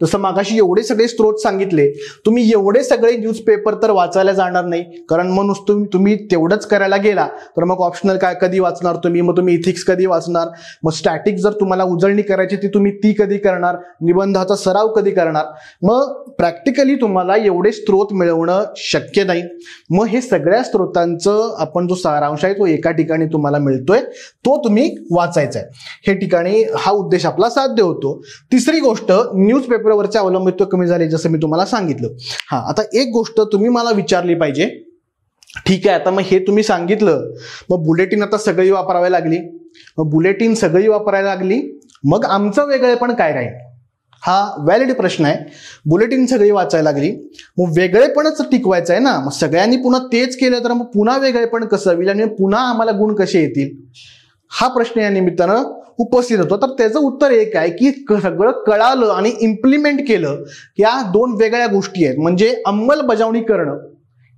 जसं मागाशी एवढे सगळे स्रोत सांगितले, तुम्ही एवढे सगळे न्यूजपेपर तर वाचायला जाणार नाही, कारण मग नुसतं तुम्ही तेवढंच करायला गेला तर मग ऑप्शनल काय कधी वाचणार तुम्ही, मग तुम्ही इथिक्स कधी वाचणार, मग स्टॅटिक जर तुम्हाला उजळणी करायची ती तुम्ही ती कधी करणार, निबंधाचा सराव कधी करणार. मग प्रॅक्टिकली तुम्हाला एवढे स्रोत मिळवणं शक्य नाही. मग हे सगळ्या स्रोतांचं आपण जो सारांश आहे तो एका ठिकाणी तुम्हाला मिळतोय, तो तुम्ही वाचायचा आहे. हे ठिकाणी हा उद्देश आपला साध्य होतो. तिसरी गोष्ट, न्यूजपेपर वरचे अवलंबित्व कमी झाले, जसं मी तुम्हाला सांगितलं. आता एक गोष्ट तुम्ही मला विचारली पाहिजे, ठीक आहे आता मग हे तुम्ही सांगितलं, मग बुलेटिन आता सगळी वापरावी लागली, मग बुलेटिन सगळी वापरायला लागली, मग आमचं वेगळेपण काय राहील? हा व्हॅलिड प्रश्न आहे. बुलेटिन सगळी वाचायला लागली, मग वेगळेपणच टिकवायचं आहे ना, मग सगळ्यांनी पुन्हा तेच केलं तर मग पुन्हा वेगळेपण कसं होईल आणि पुन्हा आम्हाला गुण कसे येतील, हा प्रश्न या निमित्तानं उपस्थित होतो. तर त्याचं उत्तर एक आहे की सगळं कळालं आणि इम्प्लिमेंट केलं, या 2 वेगळ्या गोष्टी आहेत. म्हणजे अंमलबजावणी करणं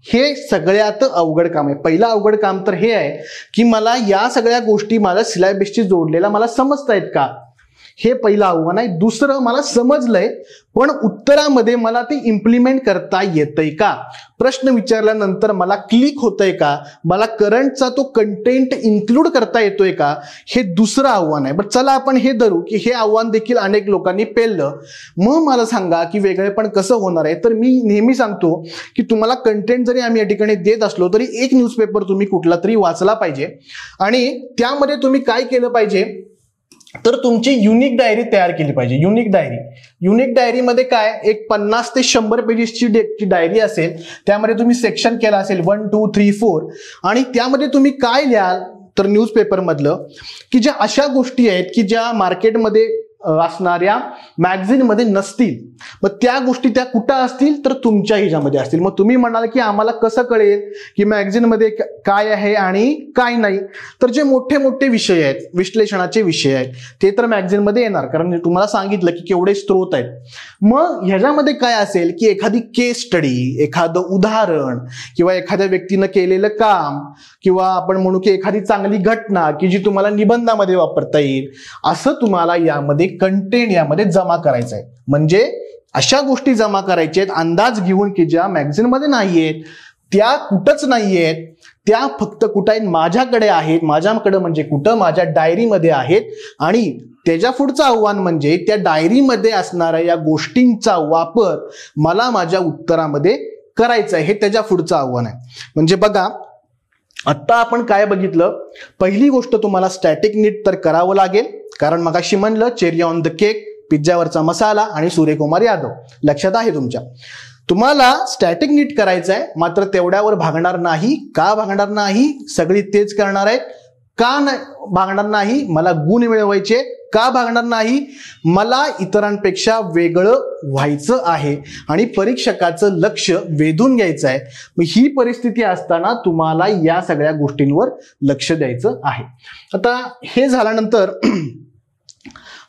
हे सगळ्यात अवघड काम आहे. पहिलं अवघड काम तर हे आहे की मला या सगळ्या गोष्टी माझ्या सिलेबसशी जोडलेल्या मला समजतायत का, हे पहिलं आव्हान आहे. दुसरं, मला समजलंय पण उत्तरामध्ये मला ते इम्प्लिमेंट करता येतंय का, प्रश्न विचारल्यानंतर मला क्लिक होतंय का, मला करंटचा तो कंटेंट इन्क्लूड करता येतोय का, हे दुसरं आव्हान आहे. बट चला आपण हे धरू की हे आव्हान देखील अनेक लोकांनी पेललं. मग मला सांगा की वेगळेपण कसं होणार आहे. तर मी नेहमी सांगतो की तुम्हाला कंटेंट जरी आम्ही या ठिकाणी देत असलो तरी एक न्यूजपेपर तुम्ही कुठला तरी वाचला पाहिजे आणि त्यामध्ये तुम्ही काय केलं पाहिजे, तर तुमची युनिक डायरी तयार केली पाहिजे. युनिक डायरीमध्ये काय, एक 50 ते 100 पेजेसची डायरी असेल, त्यामध्ये तुम्ही सेक्शन केला असेल 1, 2, 3, 4 आणि त्यामध्ये तुम्ही काय लिहाल तर न्यूजपेपर मधलं की ज्या अशा गोष्टी आहेत की ज्या मार्केटमध्ये असणाऱ्या मॅगझिन मध्ये नसतील, मग त्या गोष्टी त्या कुठं असतील तर तुमच्या ह्याच्यामध्ये असतील. मग तुम्ही म्हणाल की आम्हाला कसं कळेल की मॅगझिन मध्ये काय आहे आणि काय नाही, तर जे मोठे मोठे विषय आहेत, विश्लेषणाचे विषय आहेत, ते तर मॅगझिन मध्ये येणार, कारण तुम्हाला सांगितलं की केवढे स्त्रोत आहेत. मग ह्याच्यामध्ये काय असेल की एखादी केस स्टडी, एखादं उदाहरण किंवा एखाद्या व्यक्तीनं केलेलं काम किंवा आपण म्हणू की एखादी चांगली घटना की जी तुम्हाला निबंधामध्ये वापरता येईल, असं तुम्हाला यामध्ये कंटेंट यामध्ये जमा करायचं आहे. म्हणजे अशा गोष्टी जमा करायच्या आहेत अंदाज घेऊन की ज्या मॅगझिन मध्ये नाहीयेत, त्या कुठंच नाहीयेत, त्या फक्त कुठं आहेत, माझ्याकडे आहेत. माझ्याकडे म्हणजे कुठं, माझ्या डायरीमध्ये आहेत. आणि त्याच्या पुढचं आव्हान म्हणजे त्या डायरीमध्ये असणाऱ्या या गोष्टींचा वापर मला माझ्या उत्तरामध्ये करायचा आहे, हे त्याच्या पुढचं आव्हान आहे. म्हणजे बघा, आता आपण काय बघितलं, पहिली गोष्ट तुम्हाला स्टॅटिक नीट तर करावं लागेल, कारण मगाशी म्हणलं चेरी ऑन द केक, पिझ्झावरचा मसाला आणि सूर्यकुमार यादव लक्षात आहे तुमच्या. तुम्हाला स्टॅटिक नीट करायचं आहे, मात्र तेवढ्यावर भागणार नाही. का भागणार नाही? सगळी तेच करणार आहेत. का भागणार नाही? मला गुण मिळवायचे. का भागणार नाही? मला इतरांपेक्षा वेगळं व्हायचं आहे आणि परीक्षकाचं लक्ष वेधून घ्यायचं आहे. मग ही परिस्थिती असताना तुम्हाला या सगळ्या गोष्टींवर लक्ष द्यायचं आहे. आता हे झाल्यानंतर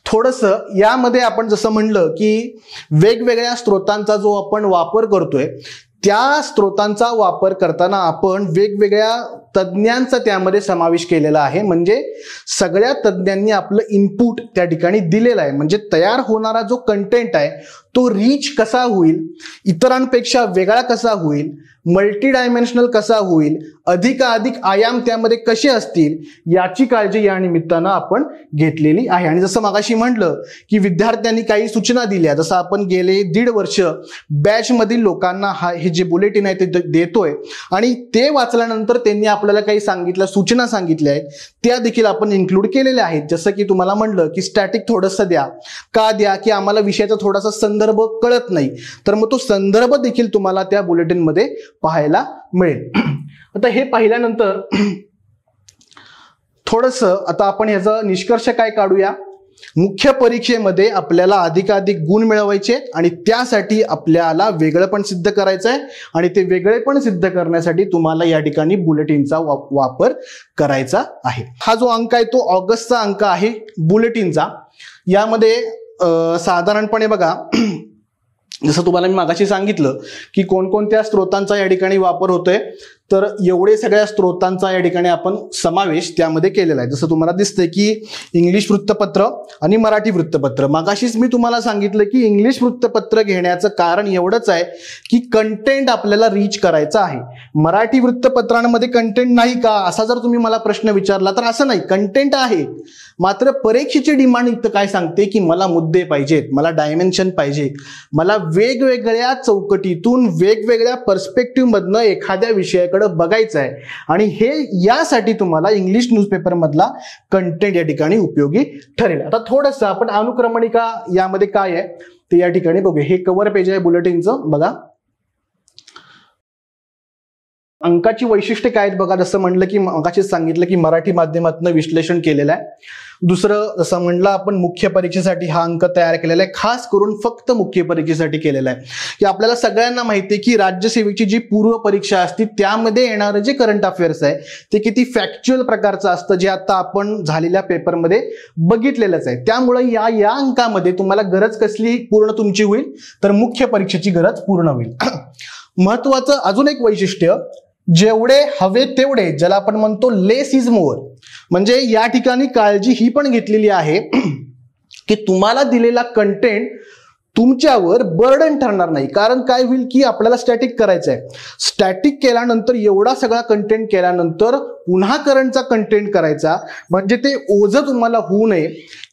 थोडंसं यामध्ये आपण जसं म्हणलं की वेगवेगळ्या स्त्रोतांचा जो आपण वापर करतोय, त्या स्त्रोतांचा वापर करताना आपण वेगवेगळ्या तज्ज्ञांचा त्यामध्ये समावेश केलेला आहे. म्हणजे सगळ्या तज्ज्ञांनी आपलं इनपुट त्या ठिकाणी दिलेलं आहे. म्हणजे तयार होणारा जो कंटेंट आहे तो रीच कसा होईल, इतरांपेक्षा वेगळा कसा होईल, मल्टी डायमेन्शनल कसा होईल, अधिकाधिक आयाम त्यामध्ये कसे असतील, याची काळजी या निमित्तानं आपण घेतलेली आहे. आणि जसं मगाशी म्हटलं की विद्यार्थ्यांनी काही सूचना दिल्या, जसं आपण गेले 1.5 वर्ष बॅच मधील लोकांना हे जे बुलेटिन आहे ते देतोय आणि ते वाचल्यानंतर त्यांनी आपल्याला काही सांगितलं, सूचना सांगितल्या आहेत, त्या देखील आपण इन्क्लूड केलेल्या आहेत. जसं की तुम्हाला म्हणलं की स्टॅटिक थोडंसं द्या. का द्या? की आम्हाला विषयाचा थोडासा संदर्भ कळत नाही, तर मग तो संदर्भ देखील तुम्हाला त्या बुलेटिन मध्ये पाहायला मिळेल. आता हे पाहिल्यानंतर थोडंसं आता आपण ह्याचा निष्कर्ष काय काढूया. मुख्य परीक्षेमध्ये आपल्याला अधिकाधिक गुण मिळवायचे आणि त्यासाठी आपल्याला वेगळेपण सिद्ध करायचं आहे आणि ते वेगळेपण सिद्ध करण्यासाठी तुम्हाला या ठिकाणी बुलेटिनचा वापर करायचा आहे. हा जो अंक आहे तो ऑगस्टचा अंक आहे बुलेटिनचा. यामध्ये साधारणपणे बघा, जसं तुम्हाला मी मागाशी सांगितलं की कोणकोणत्या स्त्रोतांचा या ठिकाणी वापर होतोय, तर एवढे सगळ्या स्त्रोतांचा या ठिकाणी आपण समावेश त्यामध्ये केलेला आहे. जसं तुम्हाला दिसतंय की इंग्लिश वृत्तपत्र आणि मराठी वृत्तपत्र. मागाशीच मी तुम्हाला सांगितलं की इंग्लिश वृत्तपत्र घेण्याचं कारण एवढंच आहे की कंटेंट आपल्याला रीच करायचं आहे. मराठी वृत्तपत्रांमध्ये कंटेंट नाही का, असा जर तुम्ही मला प्रश्न विचारला तर असं नाही, कंटेंट आहे. मात्र परीक्षेची डिमांड इथं काय सांगते की मला मुद्दे पाहिजेत, मला डायमेन्शन पाहिजे, मला वेगवेगळ्या चौकटीतून वेगवेगळ्या पर्स्पेक्टिव्ह मधनं एखाद्या विषयाकडे बघायचं आहे. आणि हे यासाठी तुम्हाला इंग्लिश न्यूजपेपर मधला कंटेंट या ठिकाणी उपयोगी ठरेल. आता थोडंसं आपण अनुक्रमणिका यामध्ये काय आहे ते या ठिकाणी बघूया. हे कव्हर पेज आहे बुलेटिनचं. बघा अंकाची वैशिष्ट्ये काय आहेत बघा. जसं म्हणलं की अंकाची सांगितलं की मराठी माध्यमातून विश्लेषण केलेलं आहे. दुसरं जसं म्हणलं आपण मुख्य परीक्षेसाठी हा अंक तयार केलेला आहे, खास करून फक्त मुख्य परीक्षेसाठी केलेला आहे. की आपल्याला सगळ्यांना माहिती आहे की राज्यसेवेची जी पूर्व परीक्षा असते त्यामध्ये येणारं जे करंट अफेअर्स आहे ते किती फॅक्च्युअल प्रकारचं असतं, जे आता आपण झालेल्या पेपरमध्ये बघितलेलंच आहे. त्यामुळे या अंकामध्ये तुम्हाला गरज कसली पूर्ण तुमची होईल, तर मुख्य परीक्षेची गरज पूर्ण होईल. महत्वाचं अजून एक वैशिष्ट्य, जेवढे हवे तेवढे, ज्याला आपण म्हणतो लेस इज मोर. म्हणजे या ठिकाणी काळजी ही पण घेतलेली आहे की तुम्हाला दिलेला कंटेंट तुमच्यावर बर्डन ठरणार नाही. कारण काय होईल की आपल्याला स्टॅटिक करायचं आहे. स्टॅटिक केल्यानंतर एवढा सगळा कंटेंट केल्यानंतर पुन्हा करंटचा कंटेंट करायचा, म्हणजे ते ओझं तुम्हाला होऊ नये.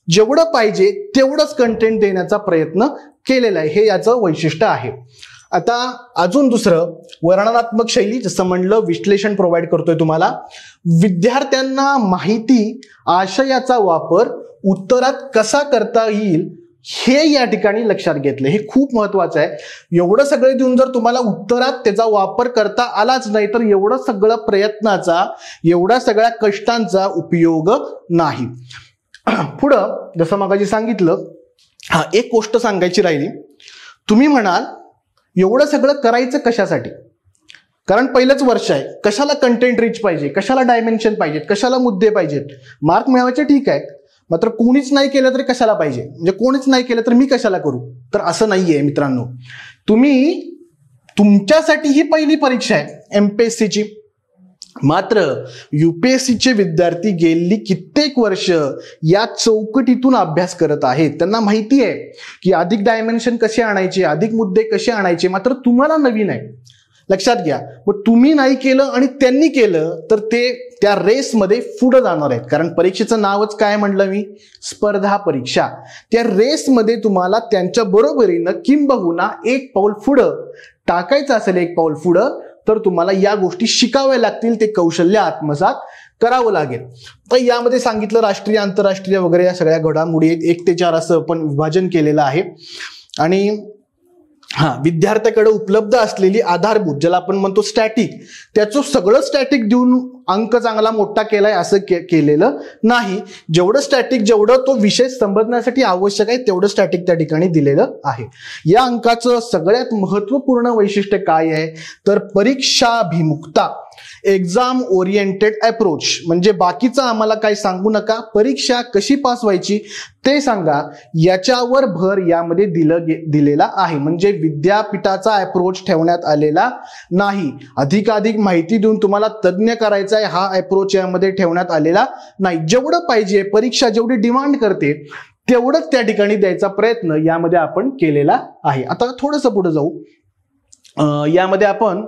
जेवढं पाहिजे तेवढंच कंटेंट देण्याचा प्रयत्न केलेला आहे, हे याचं वैशिष्ट्य आहे. आता अजून दुसरं, वर्णनात्मक शैली, जसं म्हणलं विश्लेषण प्रोव्हाइड करतोय तुम्हाला. विद्यार्थ्यांना माहिती आशयाचा वापर उत्तरात कसा करता येईल हे या ठिकाणी लक्षात घेतलं. हे खूप महत्वाचं आहे. एवढं सगळं देऊन जर तुम्हाला उत्तरात त्याचा वापर करता आलाच नाही तर एवढं सगळं प्रयत्नाचा, एवढ्या सगळ्या कष्टांचा उपयोग नाही. पुढं जसं मगाशी सांगितलं, हा एक गोष्ट सांगायची राहिली. तुम्ही म्हणाल एवढं सगळं करायचं कशासाठी? कारण पहिलंच वर्ष आहे, कशाला कंटेंट रिच पाहिजे, कशाला डायमेन्शन पाहिजेत, कशाला मुद्दे पाहिजेत, मार्क मिळवायचे ठीक आहे, मात्र कोणीच नाही केलं तरी कशाला पाहिजे, म्हणजे कोणीच नाही केलं तर मी कशाला करू? तर असं नाहीये मित्रांनो. तुम्ही तुमच्यासाठी ही पहिली परीक्षा आहे एमपीएससीची. मात्र युपीएससीचे विद्यार्थी गेली कित्येक वर्ष या चौकटीतून अभ्यास करत आहेत. त्यांना माहिती आहे की अधिक डायमेन्शन कसे आणायचे, अधिक मुद्दे कसे आणायचे, मात्र तुम्हाला नवीन आहे. लक्षात घ्या. मग तुम्ही नाही केलं आणि त्यांनी केलं तर ते त्या रेसमध्ये पुढे जाणार आहेत. कारण परीक्षेचं नावच काय म्हणलं मी? स्पर्धा परीक्षा. त्या रेसमध्ये तुम्हाला त्यांच्या बरोबरीनं किंबहुना एक पाऊल पुढं टाकायचं असेल, एक पाऊल पुढं, तर तुम्हाला या गोष्टी शिकाव्या लागतील, ते कौशल्य आत्मसात करावं लागेल. तर यामध्ये सांगितलं राष्ट्रीय, आंतरराष्ट्रीय वगैरे या सगळ्या घडामोडी 1 ते 4 असं पण विभाजन केलेलं आहे. आणि विद्यार्थ्याकडे उपलब्ध असलेली आधारभूत, ज्याला आपण म्हणतो स्टॅटिक, त्याचं सगळं स्टॅटिक देऊन अंक चांगला मोठा केलाय असं केलेलं नाही. जेवढं स्टॅटिक, जेवढं तो विषय समजण्यासाठी आवश्यक आहे तेवढं स्टॅटिक त्या ठिकाणी दिलेलं आहे. या अंकाचं सगळ्यात महत्वपूर्ण वैशिष्ट्य काय आहे तर परीक्षाभिमुखता, एक्झाम ओरिएंटेड अप्रोच. म्हणजे बाकीचं आम्हाला काय सांगू नका, परीक्षा कशी पास व्हायची ते सांगा, याच्यावर भर यामध्ये दिलेला आहे. म्हणजे विद्यापीठाचा अप्रोच ठेवण्यात आलेला नाही. अधिकाधिक माहिती देऊन तुम्हाला तज्ञ करायचा आहे हा अप्रोच यामध्ये ठेवण्यात आलेला नाही. जेवढं पाहिजे, परीक्षा जेवढी डिमांड करते तेवढंच त्या ठिकाणी द्यायचा प्रयत्न यामध्ये आपण केलेला आहे. आता थोडंसं पुढे जाऊ. यामध्ये आपण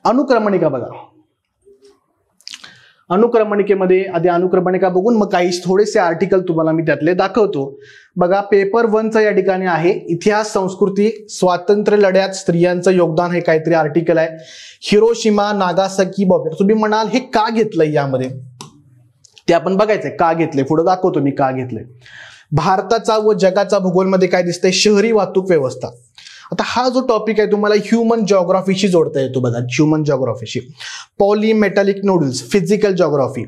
अनुक्रमणिका बघा. अनुक्रमणिकेमध्ये आधी अनुक्रमणिका बघून मग काही थोडेसे आर्टिकल तुम्हाला मी त्यातले दाखवतो. बघा, पेपर 1चा या ठिकाणी आहे इतिहास संस्कृती स्वातंत्र्य लढ्यात स्त्रियांचं योगदान, हे काहीतरी आर्टिकल आहे. Hiroshima Nagasaki bomb. तुम्ही म्हणाल हे का घेतलंय यामध्ये, ते आपण बघायचंय का घेतलंय, पुढे दाखवतो मी का घेतलंय. भारताचा व जगाचा भूगोलमध्ये काय दिसतंय, शहरी वाहतूक व्यवस्था. आता हा जो टॉपिक आहे तुम्हाला ह्युमन जॉग्राफीशी जोडता येतो बघा, ह्युमन जॉग्राफीशी. Polymetallic nodes, physical geography.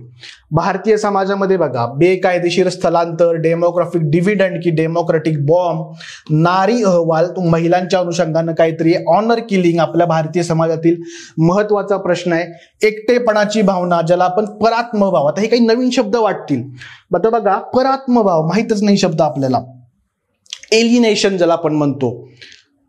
भारतीय समाजामध्ये बघा, बेकायदेशीर स्थलांतर, डेमोग्राफिक डिव्हिडंड की डेमोक्रेटिक बॉम्ब, नारी अहवाल, महिलांच्या अनुषंगानं काहीतरी, ऑनर किलिंग आपल्या भारतीय समाजातील महत्वाचा प्रश्न आहे. एकटेपणाची भावना, ज्याला आपण परात्मभाव, आता हे काही नवीन शब्द वाटतील, आता बघा परात्मभाव माहितच नाही शब्द आपल्याला. एलिनेशन ज्याला आपण म्हणतो,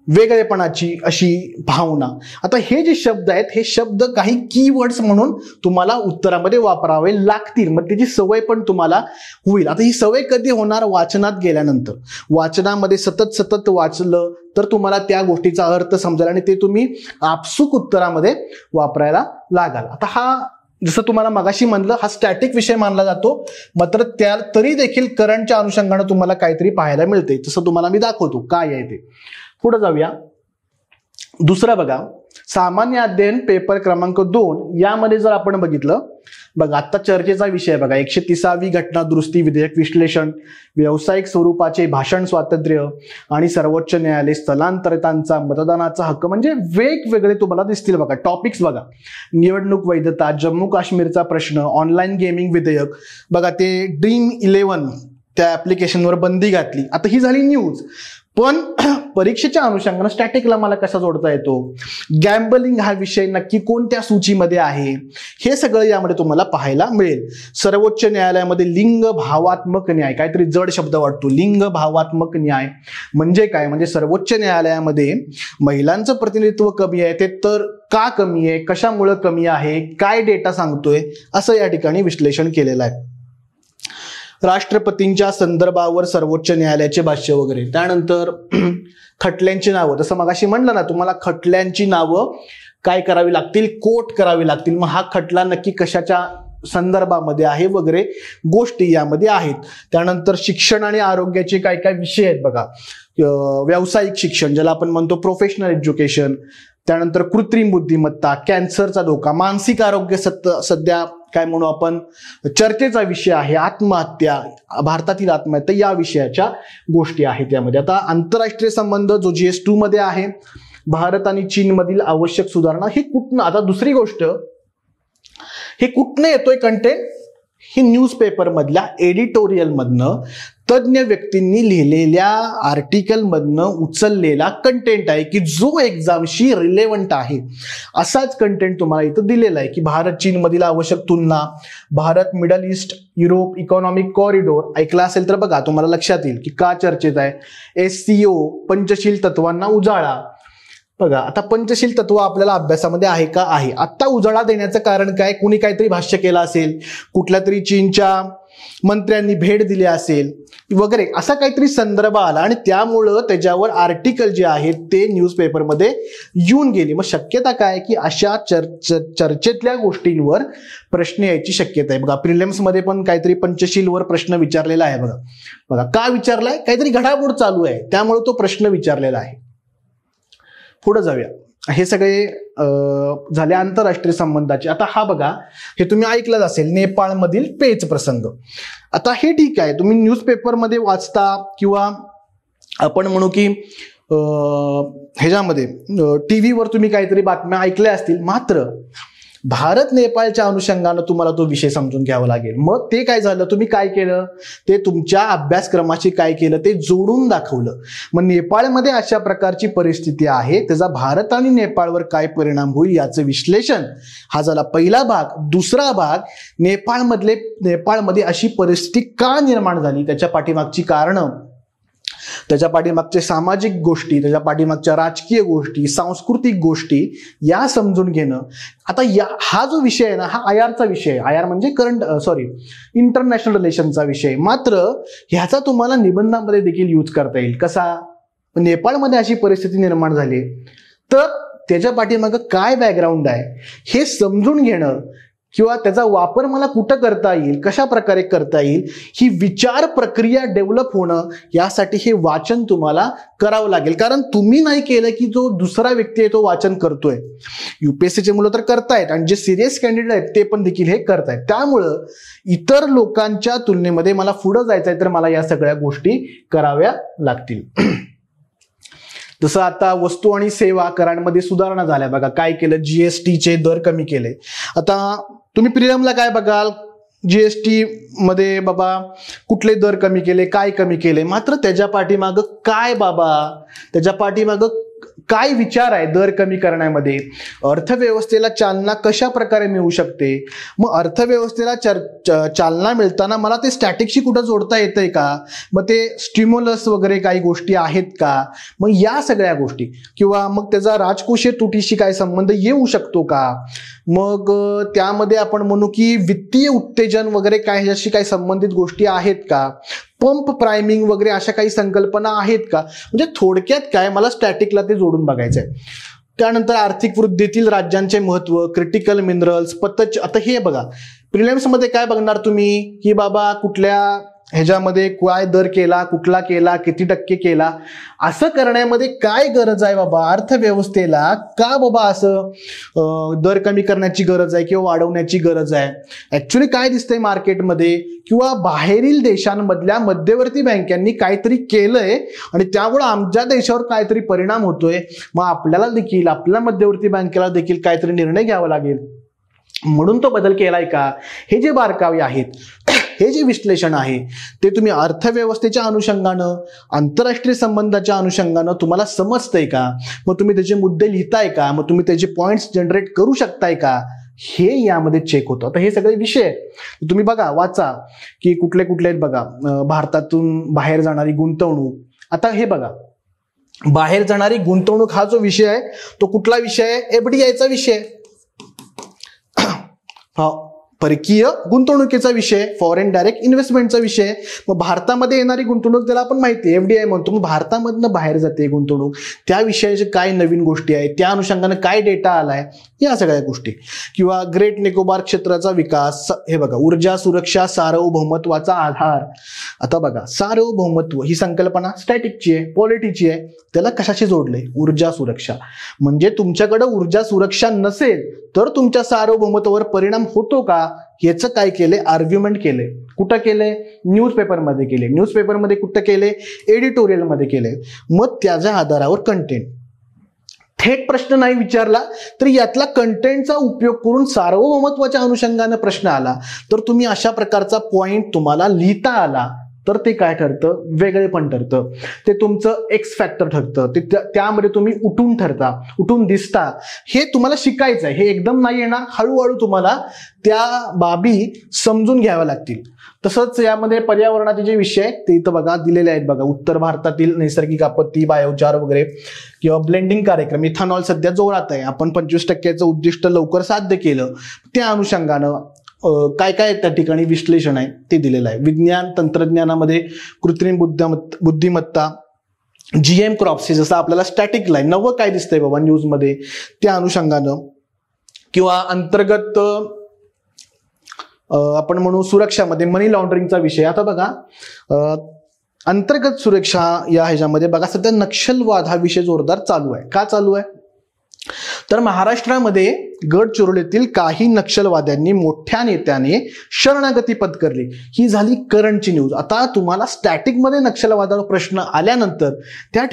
वेगळेपणाची अशी भावना. आता हे जे शब्द आहेत हे शब्द काही कीवर्ड्स म्हणून तुम्हाला उत्तरामध्ये वापरावे लागतील, मग त्याची सवय पण तुम्हाला होईल. आता ही सवय कधी होणार, वाचनात गेल्यानंतर. वाचनामध्ये सतत वाचलं तर तुम्हाला त्या गोष्टीचा अर्थ समजेल आणि ते तुम्ही आपसूक उत्तरामध्ये वापरायला लागाल. आता हा जसं तुम्हाला मगाशी म्हणलं हा स्टॅटिक विषय मानला जातो, मात्र त्या तरी देखील करंटच्या अनुषंगाने तुम्हाला काहीतरी पाहायला मिळते, जसं तुम्हाला मी दाखवतो काय आहे ते. पुढे जाऊया. दुसरा बघा, सामान्य अध्ययन पेपर क्रमांक 2 यामध्ये जर आपण बघितलं, बघा आता चर्चेचा विषय बघा, 130वी घटना दुरुस्ती विधेयक विश्लेषण, व्यावसायिक स्वरूपाचे भाषण स्वातंत्र्य आणि सर्वोच्च न्यायालय, स्थलांतरितांचा मतदानाचा हक्क. म्हणजे वेगवेगळे तुम्हाला दिसतील बघा टॉपिक्स. बघा, निवडणूक वैधता, जम्मू काश्मीरचा प्रश्न, ऑनलाईन गेमिंग विधेयक, बघा ते Dream11 त्या ऍप्लिकेशनवर बंदी घातली. आता ही झाली न्यूज. पण परीक्षेच्या अनुषंगाने स्टॅटिकला मला कसा जोडता येतो, गॅम्बलिंग हा विषय नक्की कोणत्या सूचीमध्ये आहे, हे सगळं यामध्ये तुम्हाला पाहायला मिळेल. सर्वोच्च न्यायालयामध्ये लिंग भावात्मक न्याय, काहीतरी जड शब्द वाटतो, लिंग भावात्मक न्याय म्हणजे काय, म्हणजे सर्वोच्च न्यायालयामध्ये महिलांचं प्रतिनिधित्व कमी आहे, ते तर का कमी आहे, कशामुळे कमी आहे, काय डेटा सांगतोय, असं या ठिकाणी विश्लेषण केलेलं आहे. राष्ट्रपतींच्या संदर्भावर सर्वोच्च न्यायालयाचे भाष्य वगैरे. त्यानंतर खटल्यांची नावं, जसं मगाशी म्हणलं ना तुम्हाला, खटल्यांची नावं काय करावी लागतील, कोट करावी लागतील. मग हा खटला नक्की कशाच्या संदर्भामध्ये आहे वगैरे गोष्टी यामध्ये आहेत. त्यानंतर शिक्षण आणि आरोग्याचे काय काय विषय आहेत बघा, व्यावसायिक शिक्षण ज्याला आपण म्हणतो प्रोफेशनल एज्युकेशन, त्यानंतर कृत्रिम बुद्धिमत्ता, कॅन्सरचा धोका, मानसिक आरोग्य सध्या काय म्हणू आपण चर्चेचा विषय आहे, आत्महत्या, भारतातील आत्महत्या, या विषयाच्या गोष्टी आहेत यामध्ये. आता आंतरराष्ट्रीय संबंध जो GS2 मध्ये आहे, भारत आणि चीन मधील आवश्यक सुधारणा, हे कुठनं, आता दुसरी गोष्ट, हे कुठनं येतोय कंटेंट, हे न्यूजपेपरमधल्या एडिटोरियलमधनं तज्ज्ञ व्यक्तींनी लिहिलेल्या आर्टिकलमधनं उचललेला कंटेंट आहे की जो एक्झामशी रिलेव्हंट आहे. असाच कंटेंट तुम्हाला इथं दिलेला आहे की भारत चीन मधील आवश्यक तुलना, Bharat middle east Europe economic corridor ऐकला असेल तर बघा तुम्हाला लक्षात येईल की का चर्चेत आहे. SCO पंचशील तत्वांना उजाळा. बघा आता पंचशील तत्व आपल्याला अभ्यासामध्ये आहे का? आहे. आता उजाळा देण्याचं कारण काय? कुणी काहीतरी भाष्य केलं असेल, कुठल्या तरी चीनच्या मंत्र्यांनी भेट दिली असेल वगैरे असा काहीतरी संदर्भ आला आणि त्यामुळं त्याच्यावर आर्टिकल जे आहेत ते न्यूजपेपरमध्ये येऊन गेले. मग शक्यता काय की अशा चर्चेतल्या गोष्टींवर प्रश्न यायची शक्यता आहे. बघा प्रिलिम्समध्ये पण काहीतरी पंचशीलवर प्रश्न विचारलेला आहे. बघा का विचारलाय? काहीतरी घडामोड चालू आहे त्यामुळे तो प्रश्न विचारलेला आहे. पुढे जाऊया. हे सगळे झाले आंतरराष्ट्रीय संबंधाचे. आता हा बघा, हे तुम्ही ऐकलंच असेल, नेपाळमधील पेच प्रसंग. आता हे ठीक आहे, तुम्ही न्यूजपेपरमध्ये वाचता किंवा आपण म्हणू की ह्याच्यामध्ये TV वर तुम्ही काहीतरी बातम्या ऐकल्या असतील. मात्र भारत नेपाळच्या अनुषंगानं तुम्हाला तो विषय समजून घ्यावा लागेल. मग ते काय झालं, तुम्ही काय केलं, ते तुमच्या अभ्यासक्रमाशी काय केलं ते जोडून दाखवलं. मग नेपाळमध्ये अशा प्रकारची परिस्थिती आहे, त्याचा भारत आणि नेपाळवर काय परिणाम होईल याचं विश्लेषण. हा झाला पहिला भाग. दुसरा भाग, नेपाळमध्ये अशी परिस्थिती का निर्माण झाली, त्याच्या पाठीमागची कारणं, त्याच्या पाठीमागचे सामाजिक गोष्टी, त्याच्या पाठीमागच्या राजकीय गोष्टी, सांस्कृतिक गोष्टी या समजून घेणं. आता हा जो विषय आहे ना, हा IRचा विषय आहे. IR म्हणजे इंटरनॅशनल रिलेशनचा विषय. मात्र ह्याचा तुम्हाला निबंधामध्ये देखील यूज करता येईल. कसा? नेपाळमध्ये अशी परिस्थिती निर्माण झाली तर त्याच्या पाठीमागं काय बॅकग्राऊंड आहे हे समजून घेणं किंवा त्याचा वापर मला कुठं करता येईल, कशा प्रकारे करता येईल, ही विचार प्रक्रिया डेव्हलप होणं, यासाठी हे वाचन तुम्हाला करावं लागेल. कारण तुम्ही नाही केलं की जो दुसरा व्यक्ती आहे तो वाचन करतोय. UPSCचे मुलं तर करतायत आणि जे सिरियस कॅन्डिडेट आहेत ते पण देखील हे करतायत. त्यामुळं इतर लोकांच्या तुलनेमध्ये मला पुढं जायचं आहे तर मला या सगळ्या गोष्टी कराव्या लागतील. जसं आता वस्तू आणि सेवा करांमध्ये सुधारणा झाल्या. बघा काय केलं, GSTचे दर कमी केले. आता तुम्ही प्रिलिमला काय बघाल, GST मध्ये बाबा कुठले दर कमी केले, काय कमी केले. मात्र त्याच्या पाठीमागं काय बाबा, त्याच्या पाठीमागं काय विचार आहे दर कमी करण्यामध्ये, अर्थव्यवस्थेला चालना कशा प्रकारे मिळू शकते. मग अर्थव्यवस्थेला चालना मिळताना मला ते स्टॅटिकशी कुठं जोडता येतंय का, मग ते स्टिम्युलस वगैरे काही गोष्टी आहेत का, मग या सगळ्या गोष्टी, किंवा मग त्याचा राजकोषीय तुटीशी काय संबंध येऊ शकतो का, मग त्यामध्ये आपण म्हणू की वित्तीय उत्तेजन वगैरे काय ह्याच्याशी काही संबंधित गोष्टी आहेत का, पंप प्रायमिंग वगैरे अशा काही संकल्पना आहेत का. म्हणजे थोडक्यात काय, मला स्टॅटिकला ते जोडून बघायचं आहे. त्यानंतर आर्थिक वृद्धीतील राज्यांचे महत्व, क्रिटिकल मिनरल्स, आता हे बघा प्रिलिम्समध्ये काय बघणार तुम्ही की बाबा कुठल्या ह्याच्यामध्ये काय दर केला, कुठला केला, किती टक्के केला, असं करण्यामध्ये काय गरज आहे बाबा, अर्थव्यवस्थेला का बाबा असं दर कमी करण्याची गरज आहे किंवा वाढवण्याची गरज आहे. ऍक्च्युली काय दिसतंय मार्केटमध्ये, किंवा बाहेरील देशांमधल्या मध्यवर्ती बँकांनी काहीतरी केलंय आणि त्यामुळे आमच्या देशावर काहीतरी परिणाम होतोय. मग आपल्याला देखील, आपल्या मध्यवर्ती बँकेला देखील काहीतरी निर्णय घ्यावा लागेल, म्हणून तो बदल केलाय का. हे जे बारकावे आहेत, हे जे विश्लेषण आहे ते तुम्ही अर्थव्यवस्थेच्या अनुषंगानं, आंतरराष्ट्रीय संबंधाच्या अनुषंगानं तुम्हाला समजतंय का, मग तुम्ही त्याचे मुद्दे लिहिताय का, मग तुम्ही त्याचे पॉइंट्स जनरेट करू शकताय का, हे यामध्ये चेक होतं. आता हे सगळे विषय तुम्ही बघा, वाचा की कुठले कुठले आहेत. बघा भारतातून बाहेर जाणारी गुंतवणूक. आता हे बघा, बाहेर जाणारी गुंतवणूक हा जो विषय आहे तो कुठला विषय आहे, FDIचा विषय, हा परकीय गुंतवणुकीचा विषय, फॉरेन डायरेक्ट इन्व्हेस्टमेंटचा विषय. मग भारतामध्ये येणारी गुंतवणूक त्याला आपण माहिती आहे FDI म्हणतो. मग भारतामधनं बाहेर जाते गुंतवणूक, त्या विषयाचे काय नवीन गोष्टी आहेत, त्या अनुषंगाने काय डेटा आलाय, या सगळ्या गोष्टी. किंवा ग्रेट निकोबार क्षेत्राचा विकास. हे बघा, ऊर्जा सुरक्षा सार्वभौमत्वाचा आधार. आता बघा, सार्वभौमत्व ही संकल्पना स्टॅटिकची आहे, पॉलिटीची आहे. त्याला कशाशी जोडलंय, ऊर्जा सुरक्षा. म्हणजे तुमच्याकडे ऊर्जा सुरक्षा नसेल तर तुमच्या सार्वभौमत्वावर परिणाम होतो का, याचं काय केलंय, आर्ग्युमेंट केलंय. कुठं केलंय, न्यूजपेपरमध्ये केले. न्यूजपेपरमध्ये कुठं केले, एडिटोरियलमध्ये केले. मग त्याच्या आधारावर कंटेंट. थेट प्रश्न नाही विचारला तर यातला कंटेंटचा उपयोग करून सार्वभौमत्वाच्या अनुषंगाने प्रश्न आला तर तुम्ही अशा प्रकारचा पॉइंट तुम्हाला लिहिता आला तर ते काय ठरतं, वेगळे पण ठरतं. ते तुमचं एक्स फॅक्टर ठरतं. ते त्यामध्ये तुम्ही उठून ठरता, उठून दिसता. हे तुम्हाला शिकायचं आहे. हे एकदम नाही येणार, हळूहळू तुम्हाला त्या बाबी समजून घ्याव्या लागतील. तसंच यामध्ये पर्यावरणाचे जे विषय आहेत ते इथं बघा दिलेले आहेत बघा. उत्तर भारतातील नैसर्गिक आपत्ती, बायोचार वगैरे किंवा ब्लेंडिंग कार्यक्रम. इथेनॉल सध्या जोरात आहे. आपण 25% उद्दिष्ट लवकर साध्य केलं. त्या अनुषंगानं काय काय त्या ठिकाणी विश्लेषण आहे ते दिलेलं आहे. विज्ञान तंत्रज्ञानामध्ये कृत्रिम बुद्धिमत्ता, GM क्रॉप्स, जसं आपल्याला स्टॅटिक लाईन नवं काय दिसतंय बाबा न्यूजमध्ये त्या अनुषंगानं, किंवा अंतर्गत आपण म्हणू सुरक्षामध्ये मनी लॉन्ड्रिंगचा विषय. आता बघा अंतर्गत सुरक्षा या ह्याच्यामध्ये बघा सध्या नक्षलवाद हा विषय जोरदार चालू आहे. का चालू आहे तर महाराष्ट्रामध्ये गडचिरोलीतील काही नक्षलवाद्यांनी मोठ्या नेत्याने शरणागती पत्करली. ही झाली करंटची न्यूज. आता तुम्हाला स्टॅटिकमध्ये नक्षलवादावर प्रश्न आल्यानंतर त्या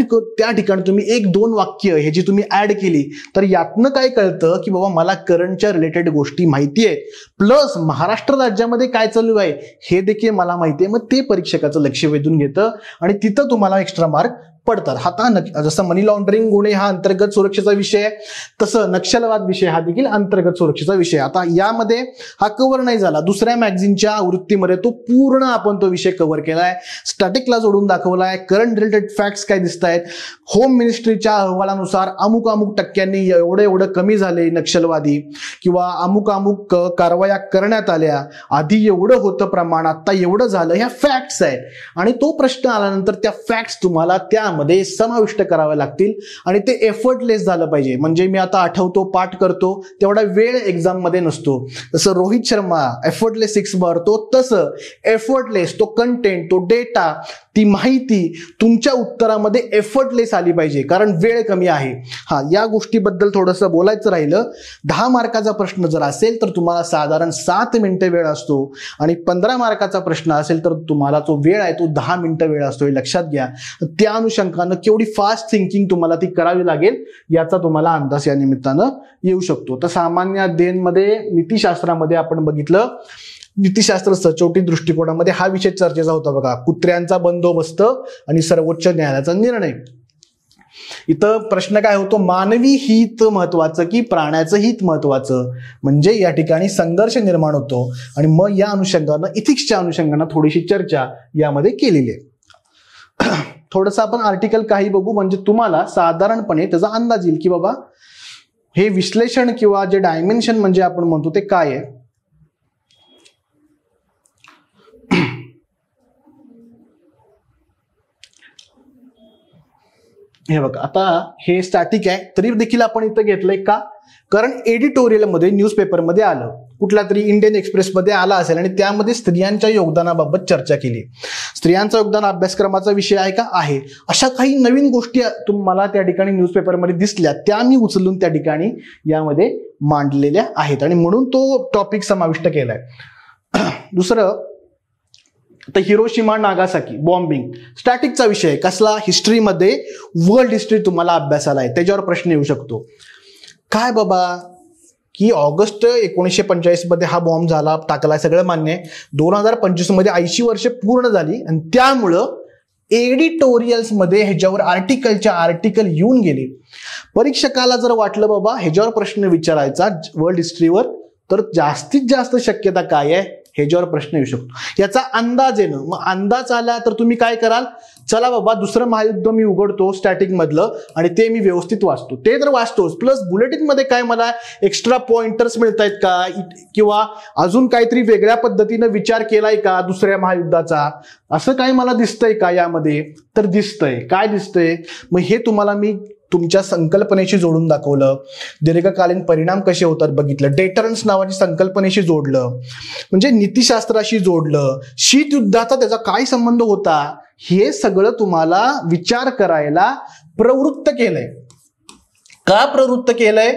ठिकाणी तुम्ही 1-2 वाक्य हे जी तुम्ही ऍड केली तर यातनं काय कळतं की बाबा मला करंटच्या रिलेटेड गोष्टी माहिती आहेत, प्लस महाराष्ट्र राज्यामध्ये काय चालू आहे हे देखील मला माहिती आहे. मग ते परीक्षकाचं लक्ष वेधून घेतं आणि तिथं तुम्हाला एक्स्ट्रा मार्क पडतात. आता जसं मनी लॉन्ड्रिंग गुन्हे हा अंतर्गत सुरक्षेचा विषय आहे तसं नक्षलवाद विषय हा देखील अंतर्गत सुरक्षेचा विषय. आता यामध्ये हा कव्हर नाही झाला, दुसऱ्या मॅगझिनच्या आवृत्तीमध्ये तो पूर्ण आपण तो विषय कव्हर केलाय, स्टॅटिकला जोडून दाखवलाय. करंट रिलेटेड फॅक्ट्स काय दिसत आहेत, होम मिनिस्ट्रीच्या अहवालानुसार अमुक अमुक टक्क्यांनी एवढं कमी झाले नक्षलवादी, किंवा अमुक अमुक कारवाया करण्यात आल्या, आधी एवढं होतं प्रमाण आता एवढं झालं. ह्या फॅक्ट्स आहेत आणि तो प्रश्न आल्यानंतर त्या फॅक्ट्स तुम्हाला त्यामध्ये समाविष्ट करावे लागतील आणि ते एफर्टलेस झालं पाहिजे. म्हणजे मी आता आठवतो पाठ करतो तेवढा वेळ एक्झाम मध्ये नसतो. जसं रोहित शर्मा एफर्टलेस 6 मारतो तसं एफर्टलेस तो कंटेंट, तो डेटा, ती माहिती तुमच्या उत्तरामध्ये एफर्टलेस आली पाहिजे कारण वेळ कमी आहे. या गोष्टीबद्दल थोडंसं बोलायचं राहिलं. 10 मार्काचा प्रश्न जर असेल तर तुम्हाला साधारण 7 मिनिटं वेळ असतो आणि 15 मार्काचा प्रश्न असेल तर तुम्हाला जो वेळ आहे तो 10 मिनिटं वेळ असतो. हे लक्षात घ्या. त्या अनुषंगानं केवढी फास्ट थिंकिंग तुम्हाला ती करावी लागेल याचा तुम्हाला अंदाज या निमित्तानं येऊ शकतो. तर सामान्य अध्ययनमध्ये नीतिशास्त्रामध्ये आपण बघितलं, नीतिशास्त्र सचोटी दृष्टिकोनामध्ये हा विषय चर्चेचा होता बघा, कुत्र्यांचा बंदोबस्त आणि सर्वोच्च न्यायालयाचा निर्णय. इथं प्रश्न काय होतो, मानवी हित महत्वाचं की प्राण्याचं हित महत्वाचं, म्हणजे या ठिकाणी संघर्ष निर्माण होतो आणि मग या अनुषंगानं इथिक्सच्या अनुषंगानं थोडीशी चर्चा यामध्ये केलेली आहे. थोडंसं आपण आर्टिकल काही बघू म्हणजे तुम्हाला साधारणपणे त्याचा अंदाज येईल की बाबा हे विश्लेषण किंवा जे डायमेन्शन म्हणजे आपण म्हणतो ते काय आहे. हे बघा आता हे स्टॅटिक आहे तरी देखील आपण इथं घेतलंय का, कारण एडिटोरियलमध्ये न्यूजपेपरमध्ये आलं, कुठला तरी इंडियन एक्सप्रेसमध्ये आला असेल आणि त्यामध्ये स्त्रियांच्या योगदानाबाबत चर्चा केली. स्त्रियांचं योगदान अभ्यासक्रमाचा विषय आहे का, आहे. अशा काही नवीन गोष्टी तुम्हाला त्या ठिकाणी न्यूजपेपरमध्ये दिसल्या, त्या मी उचलून त्या ठिकाणी यामध्ये मांडलेल्या आहेत आणि म्हणून तो टॉपिक समाविष्ट केलाय. दुसरं तर हिरोशिमा नागासाकी बॉम्बिंग स्टॅटिकचा विषय कसला, हिस्ट्रीमध्ये वर्ल्ड हिस्ट्री तुम्हाला अभ्यासाला आहे, त्याच्यावर प्रश्न येऊ शकतो. काय बाबा की ऑगस्ट 1945 मध्ये हा बॉम्ब झाला, टाकला, सगळं मान्य आहे. 2025 मध्ये 80 वर्ष पूर्ण झाली आणि त्यामुळं एडिटोरियल्स मध्ये ह्याच्यावर आर्टिकल येऊन गेले. परीक्षकाला जर वाटलं बाबा ह्याच्यावर प्रश्न विचारायचा वर्ल्ड हिस्ट्रीवर तर जास्तीत जास्त शक्यता काय आहे, ह्याच्यावर प्रश्न येऊ शकतो. याचा अंदाज येणं, मग अंदाज आला तर तुम्ही काय कराल, चला बाबा दुसरं महायुद्ध मी उघडतो स्टॅटिक मधलं आणि ते मी व्यवस्थित वाचतो, ते तर वाचतोच, प्लस बुलेटिन मध्ये काय मला एक्स्ट्रा पॉइंटर्स मिळत आहेत का, किंवा अजून काहीतरी वेगळ्या पद्धतीनं विचार केलाय का दुसऱ्या महायुद्धाचा, असं काय मला दिसतंय का यामध्ये, तर दिसतंय. काय दिसतंय, मग हे तुम्हाला मी तुमच्या संकल्पनेशी जोडून दाखवलं. दीर्घकालीन परिणाम कसे होतात बघितलं, डेटरन्स नावाची संकल्पनेशी जोडलं, म्हणजे नीतिशास्त्राशी जोडलं, शीत युद्धाचा त्याचा काय संबंध होता, हे सगळं तुम्हाला विचार करायला प्रवृत्त केलंय. का प्रवृत्त केलंय,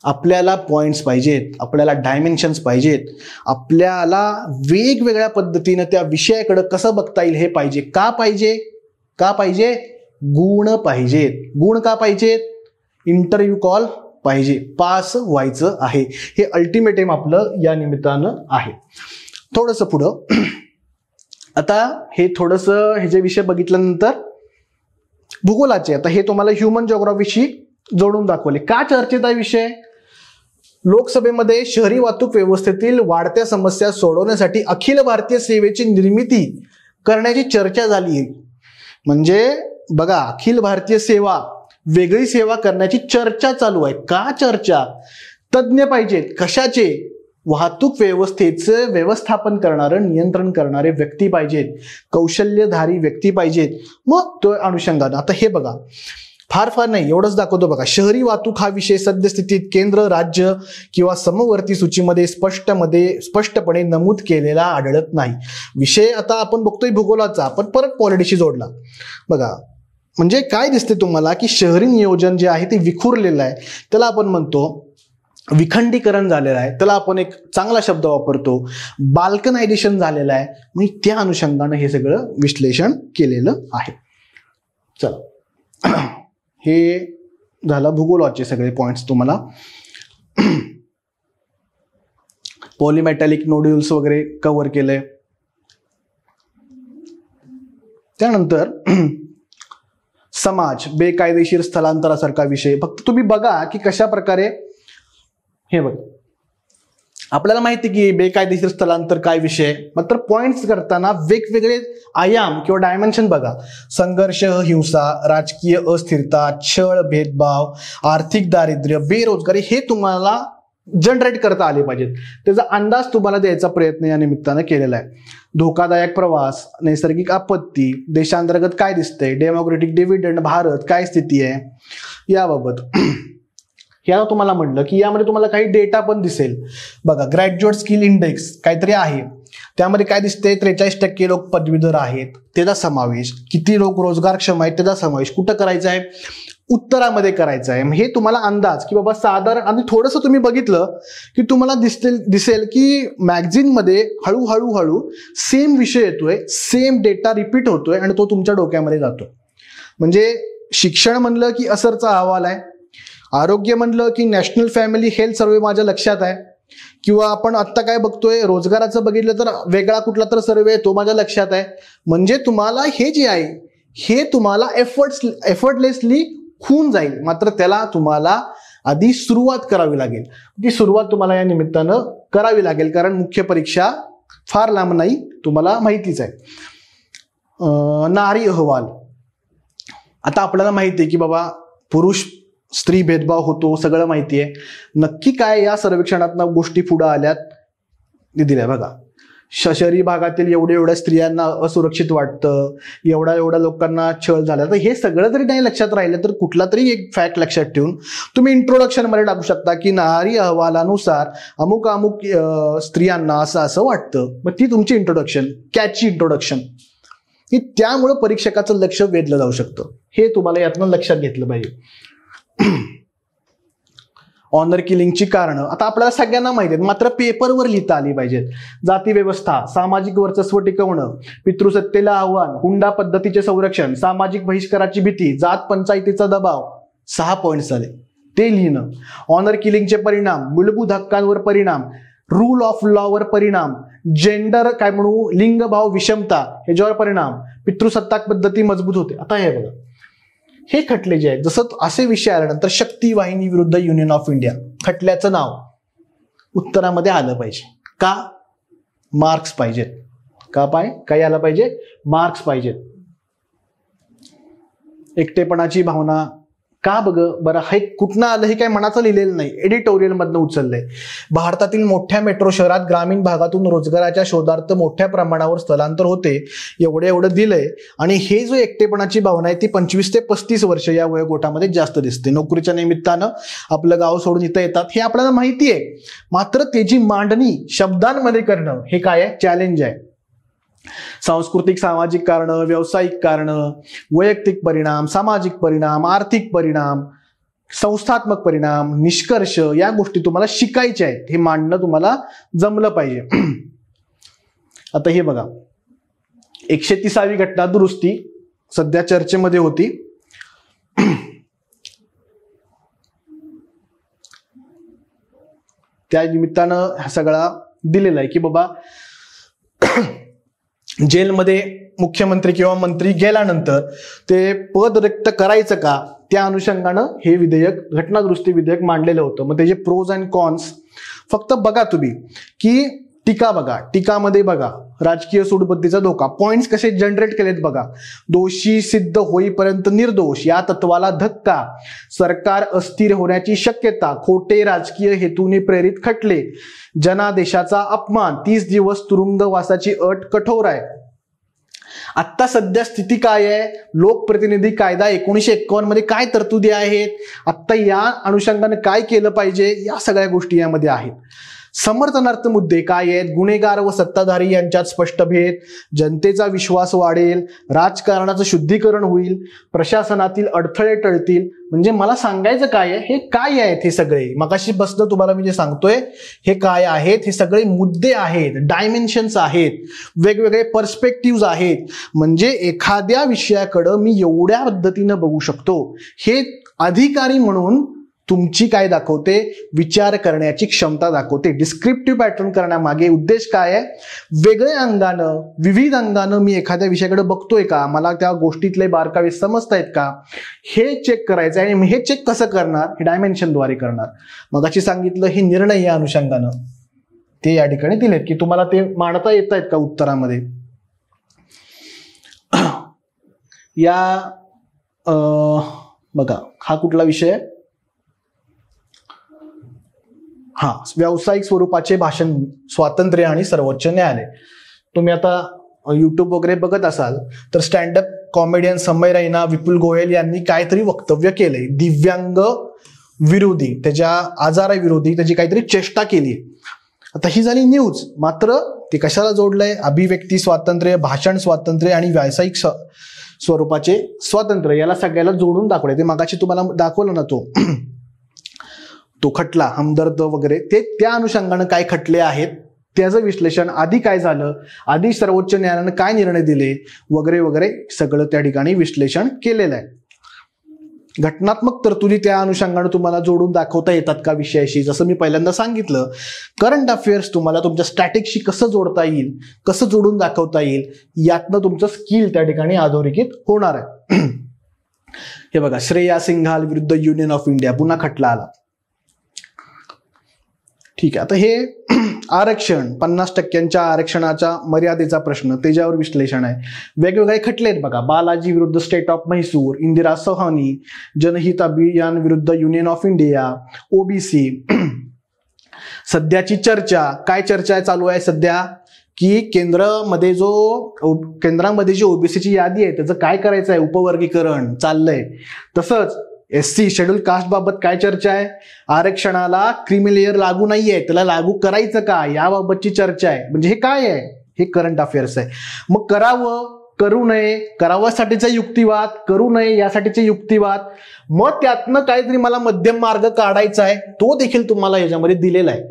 आपल्याला पॉइंट्स पाहिजेत, आपल्याला डायमेन्शन्स पाहिजेत, आपल्याला वेगवेगळ्या पद्धतीनं त्या विषयाकडे कसं बघता येईल हे पाहिजे. का पाहिजे, गुण पाहिजेत. गुण का पाहिजेत, इंटरव्ह्यू कॉल पाहिजे, पास व्हायचं आहे. हे अल्टिमेट एम आपलं या निमित्तानं आहे. थोडंसं पुढं आता हे थोडंसं हे जे विषय बघितल्यानंतर भूगोलाचे, आता हे तुम्हाला ह्युमन जिओग्राफीशी जोडून दाखवले. का चर्चेत आहे विषय? लोकसभेमध्ये शहरी वाहतूक व्यवस्थेतील वाढत्या समस्या सोडवण्यासाठी अखिल भारतीय सेवेची निर्मिती करण्याची चर्चा झाली. म्हणजे बघा, अखिल भारतीय सेवा, वेगळी सेवा करण्याची चर्चा चालू आहे. का चर्चा? तज्ज्ञ पाहिजेत. कशाचे? वाहतूक व्यवस्थेचं व्यवस्थापन करणारं, नियंत्रण करणारे व्यक्ती पाहिजेत, कौशल्यधारी व्यक्ती पाहिजेत. मग तो अनुषंगानं आता हे बघा, फार नाही एवढंच दाखवतो बघा. शहरी वाहतूक हा विषय सद्यस्थितीत केंद्र, राज्य किंवा समवर्ती सूचीमध्ये स्पष्टपणे नमूद केलेला आढळत नाही. विषय आता आपण बघतोय भूगोलाचा, आपण परत पॉलिटीशी जोडला. बघा म्हणजे काय दिसते तुम्हाला की शहरी नियोजन जे आहे ते विखुरलेलं आहे. त्याला आपण म्हणतो विखंडीकरण झालेलं आहे. त्याला आपण एक चांगला शब्द वापरतो, बाल्कनायझेशन झालेलं आहे. म्हणजे त्या अनुषंगानं हे सगळं विश्लेषण केलेलं आहे. चला, हे झालं भूगोलाचे सगळे पॉइंट्स तुम्हाला. पॉलिमेटॅलिक नोड्युल्स वगैरे कव्हर केले. त्यानंतर समाज, बेकायदेशीर स्थलांतरासारखा विषय. फक्त तुम्ही बघा की कशा प्रकारे, हे बघ आपल्याला माहिती की बेकायदेशीर स्थलांतर काय विषय, मात्र पॉइंट्स करताना वेगवेगळे आयाम किंवा डायमेन्शन बघा. संघर्ष, हिंसा, राजकीय अस्थिरता, छळ, भेदभाव, आर्थिक दारिद्र्य, बेरोजगारी हे तुम्हाला जनरेट करता आले पाहिजेत. त्याचा अंदाज तुम्हाला द्यायचा प्रयत्न या निमित्तानं केलेला आहे. धोकादायक प्रवास, नैसर्गिक आपत्ती, देशांतर्गत काय दिसतंय, डेमोक्रेटिक डिव्हिडंड, भारत काय स्थिती आहे याबाबत. या तुम्हाला म्हटलं की यामध्ये तुम्हाला काही डेटा पण दिसेल बघा. ग्रॅज्युएट स्किल इंडेक्स काहीतरी आहे, त्यामध्ये काय दिसतंय, 43% लोक पदवीधर आहेत, त्याचा समावेश. किती लोक रोजगारक्षम आहेत त्याचा समावेश. कुठं करायचा आहे? उत्तरामध्ये करायचं आहे. हे तुम्हाला अंदाज की बाबा साधारण. आणि थोडंसं तुम्ही बघितलं की तुम्हाला दिसेल की मॅगझिनमध्ये हळूहळू सेम विषय येतोय, सेम डेटा रिपीट होतोय आणि तो तुमच्या डोक्यामध्ये जातो. म्हणजे शिक्षण म्हणलं की असरचा अहवाल आहे, आरोग्य म्हणलं की नॅशनल फॅमिली हेल्थ सर्वे माझ्या लक्षात आहे, किंवा आपण आत्ता काय बघतोय रोजगाराचं बघितलं तर वेगळा कुठला तर सर्वे तो माझ्या लक्षात आहे. म्हणजे तुम्हाला हे जे आहे हे तुम्हाला एफर्टलेसली होऊन जाईल, मात्र त्याला तुम्हाला आधी सुरुवात करावी लागेल. ती सुरुवात तुम्हाला या निमित्तानं करावी लागेल, कारण मुख्य परीक्षा फार लांब नाही, तुम्हाला माहितीच आहे. नारी अहवाल. आता आपल्याला माहिती आहे की बाबा पुरुष स्त्री भेदभाव होतो, सगळं माहिती आहे. नक्की काय या सर्वेक्षणातनं गोष्टी पुढे आल्यात दिल्या बघा. शहरी भागातील एवढ्या स्त्रियांना असुरक्षित वाटतं, एवढ्या लोकांना छळ झाला. तर हे सगळं जरी नाही लक्षात राहिलं तर कुठला तरी एक फॅक्ट लक्षात ठेवून तुम्ही इंट्रोडक्शन मध्ये टाकू शकता की नारी अहवालानुसार अमुक स्त्रियांना असं वाटतं. मग ती तुमची इंट्रोडक्शन, कॅची इंट्रोडक्शन, की त्यामुळं परीक्षकाचं लक्ष वेधलं जाऊ शकतं. हे तुम्हाला यातनं लक्षात घेतलं पाहिजे. ऑनर किलिंगची कारणं आता आपल्याला सगळ्यांना माहिती आहेत, मात्र पेपरवर लिहिता आली पाहिजेत. जाती व्यवस्था, सामाजिक वर्चस्व टिकवणं, पितृसत्तेला आव्हान, हुंडा पद्धतीचे संरक्षण, सामाजिक बहिष्काराची भीती, जात पंचायतीचा दबाव. 6 पॉइंट्स आले, ते लिहिणं. ऑनर किलिंगचे परिणाम, मूलभूत हक्कांवर परिणाम, रूल ऑफ लॉवर परिणाम, जेंडर काय म्हणू, लिंगभाव विषमता ह्याच्यावर परिणाम, पितृसत्ताक पद्धती मजबूत होते. आता हे बघा, हे खटले जे आहेत, जसं असे विषय आल्यानंतर शक्ती वाहिनी विरुद्ध युनियन ऑफ इंडिया, खटल्याचं नाव उत्तरामध्ये आलं पाहिजे. का? मार्क्स पाहिजेत. काय आलं पाहिजे? मार्क्स पाहिजेत. एकटेपणाची भावना का बरं हे कुठनं आलं हे काय मनाचं लिहिलेलं नाही, एडिटोरियल मधनं उचललंय. भारतातील मोठ्या मेट्रो शहरात ग्रामीण भागातून रोजगाराच्या शोधार्थ मोठ्या प्रमाणावर स्थलांतर होते, एवढं दिलंय. आणि हे जो एकटेपणाची भावना आहे ती 25 ते 35 वर्ष या वयोगटामध्ये जास्त दिसते. नोकरीच्या निमित्तानं आपलं गाव सोडून इथं येतात, हे आपल्याला माहिती आहे. मात्र त्याची मांडणी शब्दांमध्ये करणं हे काय आहे? चॅलेंज आहे. सांस्कृतिक सामाजिक कारण, व्यावसायिक कारण, वैयक्तिक परिणाम, सामाजिक परिणाम, आर्थिक परिणाम, संस्थात्मक परिणाम, निष्कर्ष या गोष्टी तुम्हाला शिकायच्या आहेत. हे मांडणं तुम्हाला जमलं पाहिजे. आता हे बघा, 130वी घटना दुरुस्ती सध्या चर्चेमध्ये होती. त्या निमित्तानं हा सगळा दिलेला आहे की बाबा जेलमध्ये मुख्यमंत्री किंवा मंत्री गेल्यानंतर ते पद रिक्त करायचं का, त्या अनुषंगानं हे विधेयक, घटनादुरुस्ती विधेयक मांडलेलं होतं. मग त्याचे प्रोज अँड कॉन्स फक्त बघा तुम्ही, की टीका बघा, टीकामध्ये बघा राजकीय सूडबुद्धीचा धोका, पॉइंट्स कसे जनरेट केलेत बघा. दोषी सिद्ध होईपर्यंत निर्दोष या तत्वाला धक्का, सरकार अस्थिर होण्याची शक्यता, खोटे राजकीय हेतूने प्रेरित खटले, जनादेशाचा अपमान, 30 दिवस तुरुंगवासाची अट कठोर आहे. आता सध्या स्थिती काय आहे, लोकप्रतिनिधी कायदा 1951 मध्ये काय तरतुदी आहेत, आता या अनुषंगाने काय केलं पाहिजे, या सगळ्या गोष्टी यामध्ये आहेत. समर्थनार्थ मुद्दे काय आहेत, गुन्हेगार व सत्ताधारी यांच्यात स्पष्ट भेद, जनतेचा विश्वास वाढेल, राजकारणाचं शुद्धीकरण होईल, प्रशासनातील अडथळे टळतील. म्हणजे मला सांगायचं काय आहे, हे काय आहेत हे सगळे, मगाशी बसलं तुम्हाला मी जे सांगतोय हे काय आहेत, हे सगळे मुद्दे आहेत, डायमेन्शन्स आहेत, वेगवेगळे पर्स्पेक्टिव्ह आहेत. म्हणजे एखाद्या विषयाकडं मी एवढ्या पद्धतीनं बघू शकतो, हे अधिकारी म्हणून तुमची काय दाखवते, विचार करण्याची क्षमता दाखवते. डिस्क्रिप्टिव्ह पॅटर्न करण्यामागे उद्देश काय आहे, वेगळ्या अंगानं, विविध अंगानं मी एखाद्या विषयाकडे बघतोय का, मला त्या गोष्टीतले बारकावे समजतायत का, हे चेक करायचं आहे. आणि हे चेक कसं करणार, हे डायमेन्शनद्वारे करणार. मगाशी सांगितलं हे निर्णय या अनुषंगानं ते या ठिकाणी दिलेत की तुम्हाला ते मांडता येत आहेत का उत्तरामध्ये. या बघा हा कुठला विषय आहे, हा व्यावसायिक स्वरूपाचे भाषण स्वातंत्र्य आणि सर्वोच्च न्यायालय. तुम्ही आता युट्यूब वगैरे बघत असाल तर स्टँडअप कॉमेडियन समय रैना, विपुल गोयल यांनी काहीतरी वक्तव्य केलंय, दिव्यांग विरोधी, त्याच्या आजाराविरोधी त्याची काहीतरी चेष्टा केली. आता ही झाली न्यूज, मात्र ते कशाला जोडलंय, अभिव्यक्ती स्वातंत्र्य, भाषण स्वातंत्र्य आणि व्यावसायिक स्वरूपाचे स्वातंत्र्य, याला सगळ्याला जोडून दाखवलंय. ते मागाशी तुम्हाला दाखवलं ना तो खटला हमदर्द वगैरे, ते त्या अनुषंगानं काय खटले आहेत त्याचं विश्लेषण, आधी काय झालं, आधी सर्वोच्च न्यायालयानं काय निर्णय दिले वगैरे वगैरे सगळं त्या ठिकाणी विश्लेषण केलेलं आहे. घटनात्मक तरतुदी त्या अनुषंगानं तुम्हाला जोडून दाखवता येतात का विषयाशी, जसं मी पहिल्यांदा सांगितलं, करंट अफेअर्स तुम्हाला तुमच्या स्टॅटिकशी कसं जोडता येईल, कसं जोडून दाखवता येईल, यातनं तुमचं स्किल त्या ठिकाणी अधोरेखित होणार आहे. हे बघा, श्रेया सिंघाल विरुद्ध युनियन ऑफ इंडिया, पुन्हा खटला आला. ठीक आहे, आता हे आरक्षण, 50% आरक्षणाच्या मर्यादेचा प्रश्न, त्याच्यावर विश्लेषण आहे. वेगवेगळे खटले आहेत बघा, बालाजी विरुद्ध स्टेट ऑफ म्हैसूर, इंदिरा सोहानी, जनहित अभियान विरुद्ध युनियन ऑफ इंडिया, ओबीसी. सध्याची चर्चा, काय चर्चा चालू आहे सध्या, की केंद्रामध्ये जी ओबीसीची यादी आहे त्याचं काय करायचं आहे, उपवर्गीकरण चाललंय. तसंच SC शेड्यूल कास्ट बाबत काय चर्चा आहे, आरक्षणाला क्रीमी लेअर लागू नाहीये, त्याला लागू करायचं का, याबाबतची चर्चा आहे. म्हणजे हे काय आहे, हे करंट अफेअर्स आहे. मग करावं, करू नये, करावासाठीचा युक्तिवाद, करू नये यासाठीचे युक्तिवाद, मग त्यातनं काहीतरी मला मध्यम मार्ग काढायचा आहे, तो देखील तुम्हाला याच्यामध्ये दिलेला आहे.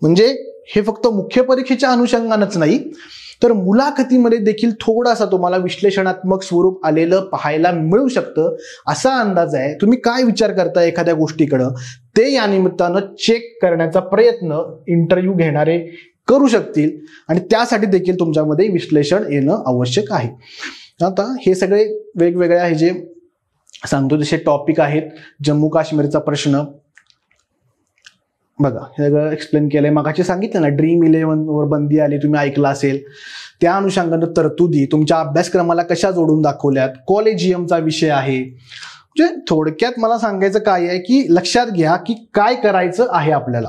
म्हणजे हे फक्त मुख्य परीक्षेच्या अनुषंगानंच नाही तर मुलाखतीमध्ये देखील थोडासा तुम्हाला विश्लेषणात्मक स्वरूप आलेलं पाहायला मिळू शकतं, असा अंदाज आहे. तुम्ही काय विचार करताय एखाद्या गोष्टीकडं, ते या निमित्तानं चेक करण्याचा प्रयत्न इंटरव्ह्यू घेणारे करू शकतील आणि त्यासाठी देखील तुमच्यामध्ये विश्लेषण येणं आवश्यक आहे. आता हे सगळे वेगवेगळे हे जे सांगतो तसे टॉपिक आहेत. जम्मू काश्मीरचा प्रश्न बघा, हे सगळं एक्सप्लेन केलंय. मगाशी सांगितलं ना, ड्रीम 11 वर बंदी आली, तुम्ही ऐकलं असेल. त्या अनुषंगानं तरतुदी तुमच्या अभ्यासक्रमाला कशा जोडून दाखवल्यात, कॉलेजियमचा विषय आहे. म्हणजे थोडक्यात मला सांगायचं काय आहे की लक्षात घ्या की काय करायचं आहे आपल्याला.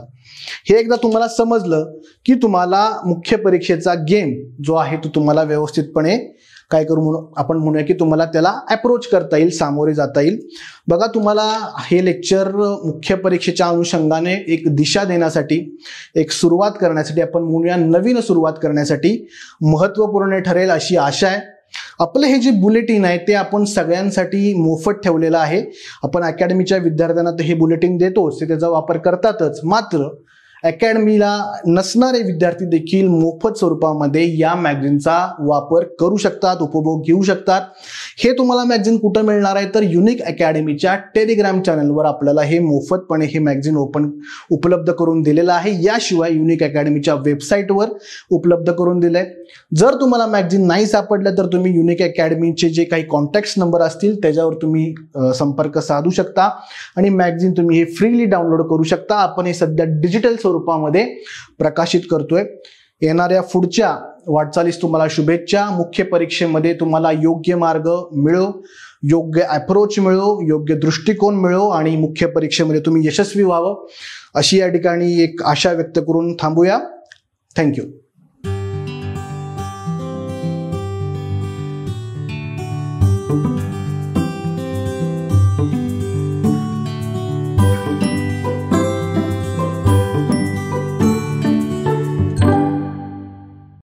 हे एकदा तुम्हाला समजलं की तुम्हाला मुख्य परीक्षेचा गेम जो आहे तो तुम्हाला व्यवस्थितपणे काय करू म्हणून आपण म्हणूया की तुम्हाला त्याला अप्रोच करता येईल, सामोरे जाता येईल. बघा, तुम्हाला हे लेक्चर मुख्य परीक्षेच्या अनुषंगाने एक दिशा देण्यासाठी, एक सुरुवात करण्यासाठी, आपण म्हणूया नवीन सुरुवात करण्यासाठी महत्त्वपूर्ण ठरेल अशी आशा आहे. आपलं हे जे बुलेटिन आहे ते आपण सगळ्यांसाठी मोफत ठेवलेलं आहे. आपण अकॅडमीच्या विद्यार्थ्यांना तर हे बुलेटिन देतोच, ते त्याचा वापर करतातच. मात्र अकॅडमीला नसणारे विद्यार्थी देखील मोफत स्वरूपामध्ये या मॅगझिनचा वापर करू शकतात, उपभोग घेऊ शकतात. हे तुम्हाला मॅगझिन कुठं मिळणार आहे तर युनिक अकॅडमीच्या टेलिग्राम चॅनलवर आपल्याला हे मोफतपणे हे मॅगझिन उपलब्ध करून दिलेलं आहे. याशिवाय युनिक अकॅडमीच्या वेबसाईटवर उपलब्ध करून दिलंय. जर तुम्हाला मॅगझिन नाही सापडलं तर तुम्ही युनिक अकॅडमीचे जे काही कॉन्टॅक्ट नंबर असतील त्याच्यावर तुम्ही संपर्क साधू शकता आणि मॅगझिन तुम्ही हे फ्रीली डाउनलोड करू शकता. आपण हे सध्या डिजिटल स्वरूपामध्ये प्रकाशित करतोय. येणाऱ्या पुढच्या वाटचालीस तुम्हाला शुभेच्छा. मुख्य परीक्षेमध्ये तुम्हाला योग्य मार्ग मिळो, योग्य अप्रोच मिळो, योग्य दृष्टिकोन मिळो आणि मुख्य परीक्षेमध्ये तुम्ही यशस्वी व्हावं अशी या ठिकाणी एक आशा व्यक्त करून थांबूया. थँक्यू.